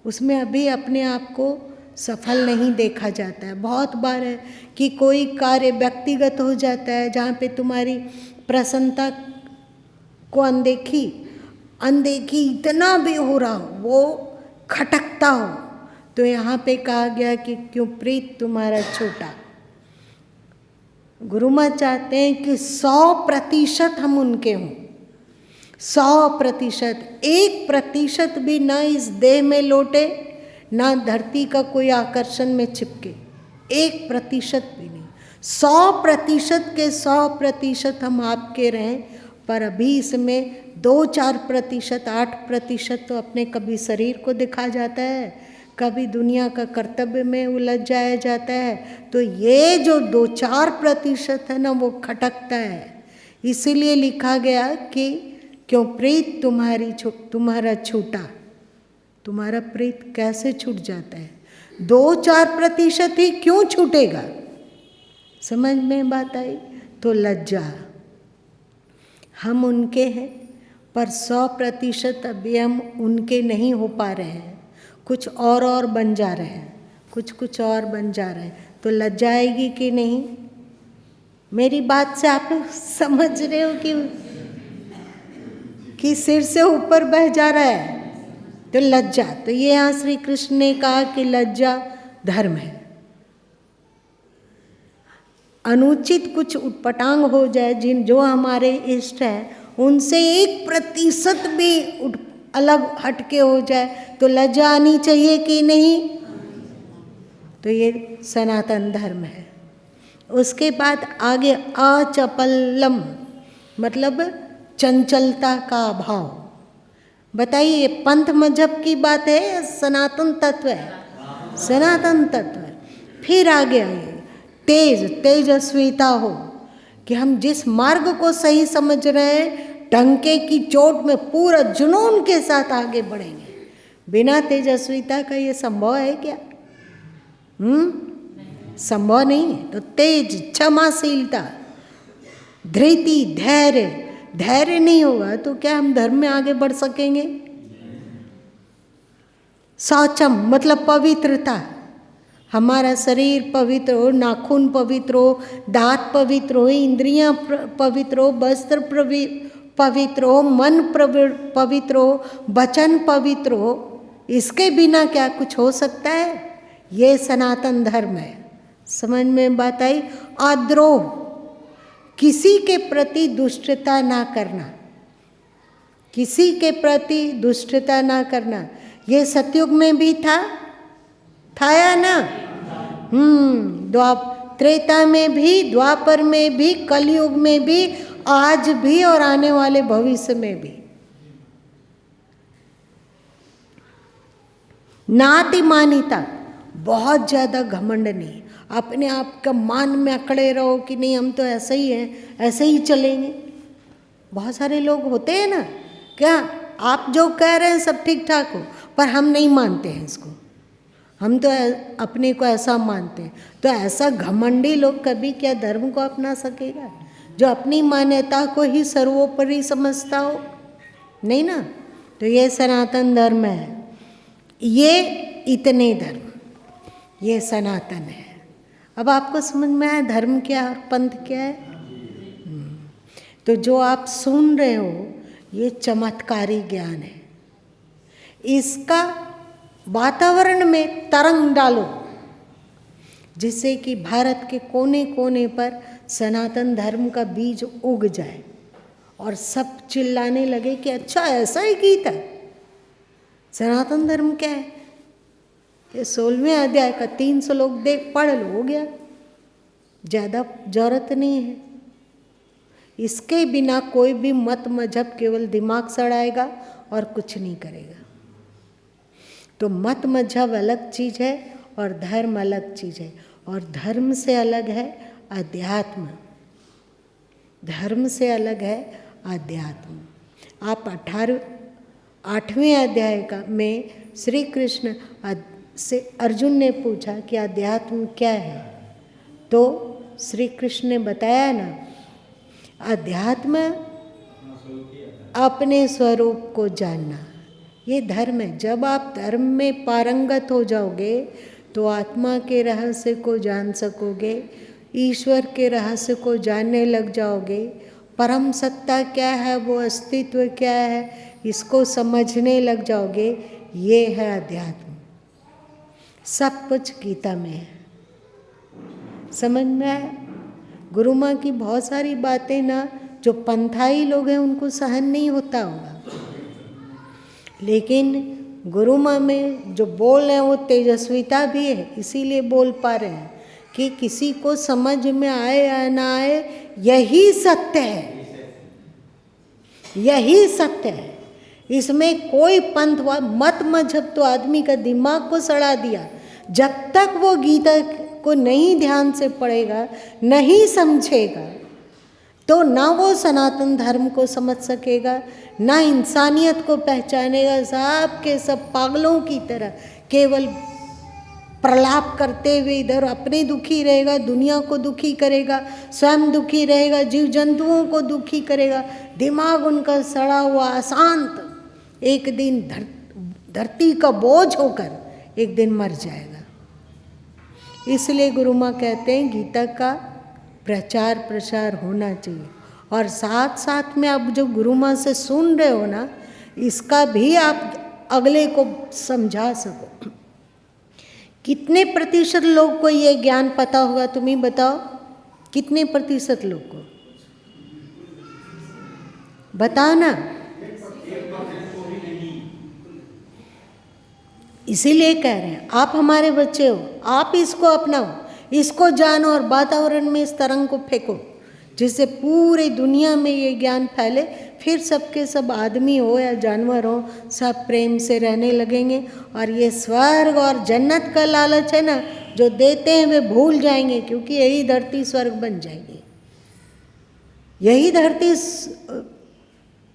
उसमें अभी अपने आप को सफल नहीं देखा जाता है। बहुत बार है कि कोई कार्य व्यक्तिगत हो जाता है जहाँ पे तुम्हारी प्रसन्नता को अनदेखी इतना भी हो रहा हो, वो खटकता हो, तो यहाँ पे कहा गया कि क्यों प्रीत तुम्हारा छोटा। गुरु माँ चाहते हैं कि 100% हम उनके हों, 100%, 1% भी ना इस देह में लौटे, ना धरती का कोई आकर्षण में चिपके, 1% भी नहीं। 100% के 100% हम आपके रहें। पर अभी इसमें 2-4%, 8% तो अपने कभी शरीर को दिखा जाता है, कभी दुनिया का कर्तव्य में उलझ जाया जाता है। तो ये जो 2-4% है ना, वो खटकता है। इसीलिए लिखा गया कि क्यों प्रीत तुम्हारा छूटा। तुम्हारा प्रीत कैसे छूट जाता है? 2-4% ही क्यों छूटेगा? समझ में बात आई? तो लज्जा, हम उनके हैं पर 100% अभी हम उनके नहीं हो पा रहे हैं, कुछ और बन जा रहे हैं, कुछ और बन जा रहे हैं। तो लज्जा आएगी कि नहीं? मेरी बात से आप लोग समझ रहे हो कि सिर से ऊपर बह जा रहा है? तो लज्जा, तो ये यहाँ श्री कृष्ण ने कहा कि लज्जा धर्म है। अनुचित कुछ उटपटांग हो जाए जो हमारे इष्ट है, उनसे 1% भी अलग हटके हो जाए तो लज्जा आनी चाहिए कि नहीं? तो ये सनातन धर्म है। उसके बाद आगे अचपलम मतलब चंचलता का अभाव। बताइए, ये पंथ मजहब की बात है या सनातन तत्व है? सनातन तत्व है। फिर आगे आइए, तेजस्विता हो कि हम जिस मार्ग को सही समझ रहे हैं, डंके की चोट में पूरा जुनून के साथ आगे बढ़ेंगे। बिना तेजस्विता का ये संभव है क्या? संभव नहीं है। तो तेज, क्षमाशीलता, धृति, धैर्य नहीं होगा तो क्या हम धर्म में आगे बढ़ सकेंगे? शौचम मतलब पवित्रता, हमारा शरीर पवित्र हो, नाखून पवित्र हो, दांत पवित्र हो, इंद्रियां पवित्र हो, वस्त्र पवित्र हो, मन पवित्र हो, वचन पवित्र हो। इसके बिना क्या कुछ हो सकता है? ये सनातन धर्म है। समझ में बात आई? अद्रोह, किसी के प्रति दुष्टता ना करना, किसी के प्रति दुष्टता ना करना। ये सतयुग में भी था या ना? त्रेता में भी, द्वापर में भी, कलयुग में भी, आज भी और आने वाले भविष्य में भी। नातिमानिता, बहुत ज़्यादा घमंड नहीं, अपने आप का मान में अकड़े रहो कि नहीं हम तो ऐसे ही हैं, ऐसे ही चलेंगे। बहुत सारे लोग होते हैं ना, क्या आप जो कह रहे हैं सब ठीक ठाक हो, पर हम नहीं मानते हैं इसको, हम तो अपने को ऐसा मानते हैं। तो ऐसा घमंडी लोग कभी क्या धर्म को अपना सकेगा, जो अपनी मान्यता को ही सर्वोपरि समझता हो? नहीं ना। तो ये सनातन धर्म है, ये इतने धर्म, ये सनातन है। अब आपको समझ में आया धर्म क्या और पंथ क्या है? तो जो आप सुन रहे हो ये चमत्कारी ज्ञान है, इसका वातावरण में तरंग डालो, जिससे कि भारत के कोने कोने पर सनातन धर्म का बीज उग जाए और सब चिल्लाने लगे कि अच्छा ऐसा ही गीता, सनातन धर्म क्या है? ये 16वें अध्याय का 300 श्लोक देख पढ़ लो, हो गया, ज़्यादा जरूरत नहीं है। इसके बिना कोई भी मत मजहब केवल दिमाग सड़ाएगा और कुछ नहीं करेगा। तो मत मजहब अलग चीज़ है और धर्म अलग चीज़ है, और धर्म से अलग है अध्यात्म, धर्म से अलग है अध्यात्म। आप 8वें अध्याय का में श्री कृष्ण से अर्जुन ने पूछा कि अध्यात्म क्या है, तो श्री कृष्ण ने बताया ना, अध्यात्म अपने स्वरूप को जानना, ये धर्म है। जब आप धर्म में पारंगत हो जाओगे तो आत्मा के रहस्य को जान सकोगे, ईश्वर के रहस्य को जानने लग जाओगे, परम सत्ता क्या है, वो अस्तित्व क्या है, इसको समझने लग जाओगे। ये है अध्यात्म, सब कुछ गीता में है। समझ में आया? गुरु माँ की बहुत सारी बातें ना जो पंथाई लोग हैं उनको सहन नहीं होता होगा, लेकिन गुरु माँ में जो बोल रहे हैं वो तेजस्विता भी है, इसीलिए बोल पा रहे हैं कि किसी को समझ में आए या ना आए, यही सत्य है, यही सत्य है। इसमें कोई पंथ व मत मजहब तो आदमी का दिमाग को सड़ा दिया। जब तक वो गीता को नहीं ध्यान से पढ़ेगा, नहीं समझेगा, तो ना वो सनातन धर्म को समझ सकेगा, ना इंसानियत को पहचानेगा। सब के सब पागलों की तरह केवल प्रलाप करते हुए इधर अपने दुखी रहेगा, दुनिया को दुखी करेगा, स्वयं दुखी रहेगा, जीव जंतुओं को दुखी करेगा। दिमाग उनका सड़ा हुआ अशांत एक दिन धरती का बोझ होकर एक दिन मर जाएगा। इसलिए गुरु माँ कहते हैं गीता का प्रचार प्रसार होना चाहिए, और साथ साथ में आप जो गुरु माँ से सुन रहे हो ना, इसका भी आप अगले को समझा सको। कितने प्रतिशत लोग को ये ज्ञान पता होगा, तुम ही बताओ, कितने प्रतिशत लोग को? बताओ ना। इसीलिए कह रहे हैं आप हमारे बच्चे हो, आप इसको अपनाओ, इसको जानो और वातावरण में इस तरंग को फेंको, जिससे पूरी दुनिया में ये ज्ञान फैले। फिर सबके सब आदमी हो या जानवर हो, सब प्रेम से रहने लगेंगे। और ये स्वर्ग और जन्नत का लालच है ना जो देते हैं, वे भूल जाएंगे, क्योंकि यही धरती स्वर्ग बन जाएगी, यही धरती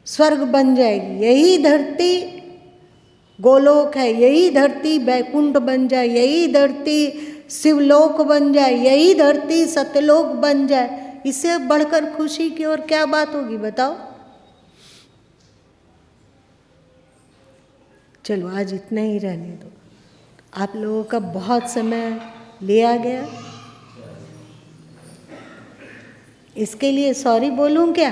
स्वर्ग बन जाएगी, यही धरती गोलोक है, यही धरती बैकुंठ बन जाए, यही धरती शिवलोक बन जाए, यही धरती सतलोक बन जाए। इससे बढ़कर खुशी की और क्या बात होगी, बताओ। चलो आज इतना ही रहने दो, आप लोगों का बहुत समय लिया गया, इसके लिए सॉरी बोलूं क्या?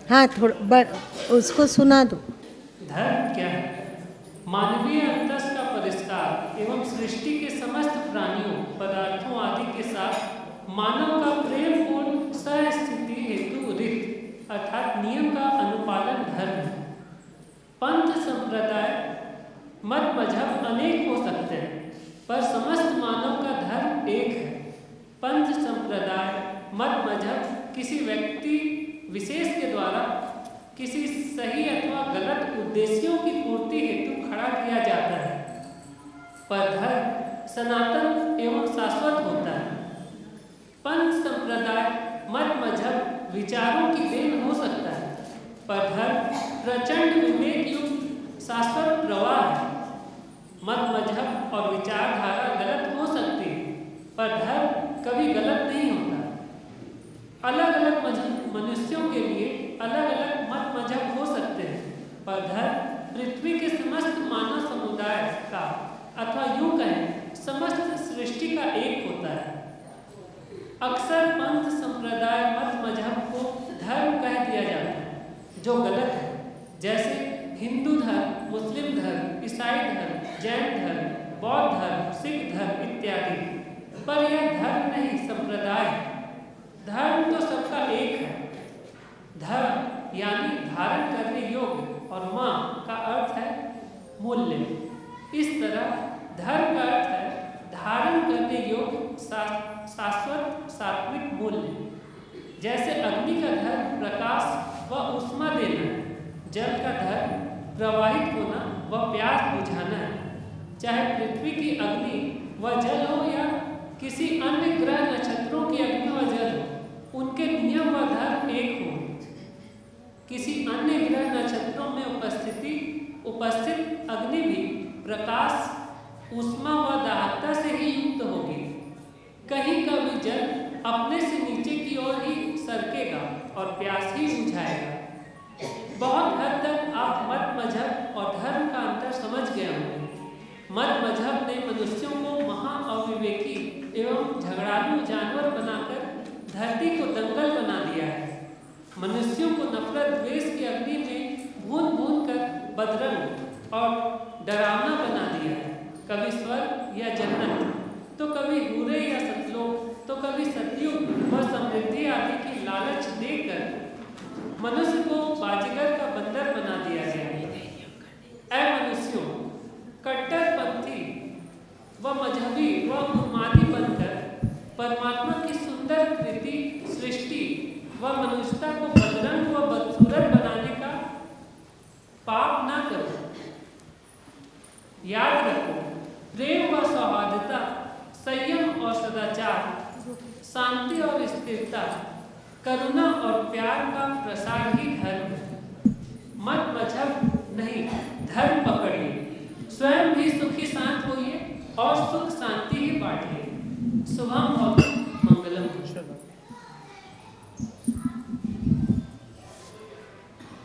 हाँ, थोड़ा उसको सुना दो। धर्म क्या है? मानवीय अंतस का मानव का प्रेमपूर्ण सहस्थिति हेतु रित अर्थात नियम का अनुपालन धर्म है। पंथ संप्रदाय मत मजहब अनेक हो सकते हैं, पर समस्त मानव का धर्म एक है। पंथ संप्रदाय मत मजहब किसी व्यक्ति विशेष के द्वारा किसी सही अथवा गलत उद्देश्यों की पूर्ति हेतु खड़ा किया जाता है, पर धर्म सनातन एवं शाश्वत होता है। पंथ संप्रदाय मत मजहब विचारों की देन हो सकता है, पर धर्म प्रचंड विवेक युक्त शाश्वत प्रवाह है। मत मजहब और विचारधारा गलत हो सकती है, पर धर्म कभी गलत नहीं होता। अलग अलग मनुष्यों के लिए अलग अलग मत मजहब हो सकते हैं, पर धर्म पृथ्वी के समस्त मानव समुदाय का अथवा यूं कहें समस्त सृष्टि का एक होता है। अक्सर पंथ संप्रदाय मत मजहब को धर्म कह दिया जाता है, जो गलत है, जैसे हिंदू धर्म, मुस्लिम धर्म, ईसाई धर्म, जैन धर्म, बौद्ध धर्म, सिख धर्म इत्यादि। पर यह धर्म नहीं, संप्रदाय है। धर्म तो सबका एक है। धर्म यानी धारण करने योग्य और मां का अर्थ है मूल्य। इस तरह धर्म का अर्थ है धारण करने योग्य शाश्वत सात्विक मूल्य। जैसे अग्नि का धर्म प्रकाश व उष्मा देना है, जल का धर्म प्रवाहित होना व प्यास बुझाना है। चाहे पृथ्वी की अग्नि व जल हो या किसी अन्य ग्रह नक्षत्रों की अग्नि व जल हो, उनके नियम व धर्म एक हो। किसी अन्य ग्रह नक्षत्रों में उपस्थित अग्नि भी प्रकाश, उष्मा व दाहकता से ही युक्त होगी। कहीं का भी जल अपने से नीचे की ओर ही सरकेगा और प्यास ही बुझाएगा। बहुत हद तक आप मत मजहब और धर्म का अंतर समझ गए होंगे। मत मजहब ने मनुष्यों को महा अविवेकी एवं झगड़ालू जानवर बनाकर धरती को दंगल बना दिया है। मनुष्यों को नफरत द्वेष की अग्नि में भून भून कर बदरंग और डरावना बना दिया है। कभी स्वर्ग या जन्नत, तो कभी हूरे या सतलोक, तो कभी सतयुग व समृद्धि आदि की लालच देकर मनुष्य को बाजीगर का बंदर बना दिया गया है। ऐ मनुष्यों, कट्टरपंथी व मजहबी व उन्मादी बनकर परमात्मा की सुंदर कृति सृष्टि व मनुष्यता को बदरंग व बदसूरत बनाने का पाप ना करो। याद रखो, प्रेम व सौहार्दता, संयम और सदाचार, शांति और स्थिरता, करुणा और प्यार का प्रसार ही धर्म है। मत मजहब नहीं, धर्म पकड़िए। स्वयं भी सुखी शांत होइए और सुख शांति ही बांटिए। शुभम भवतु।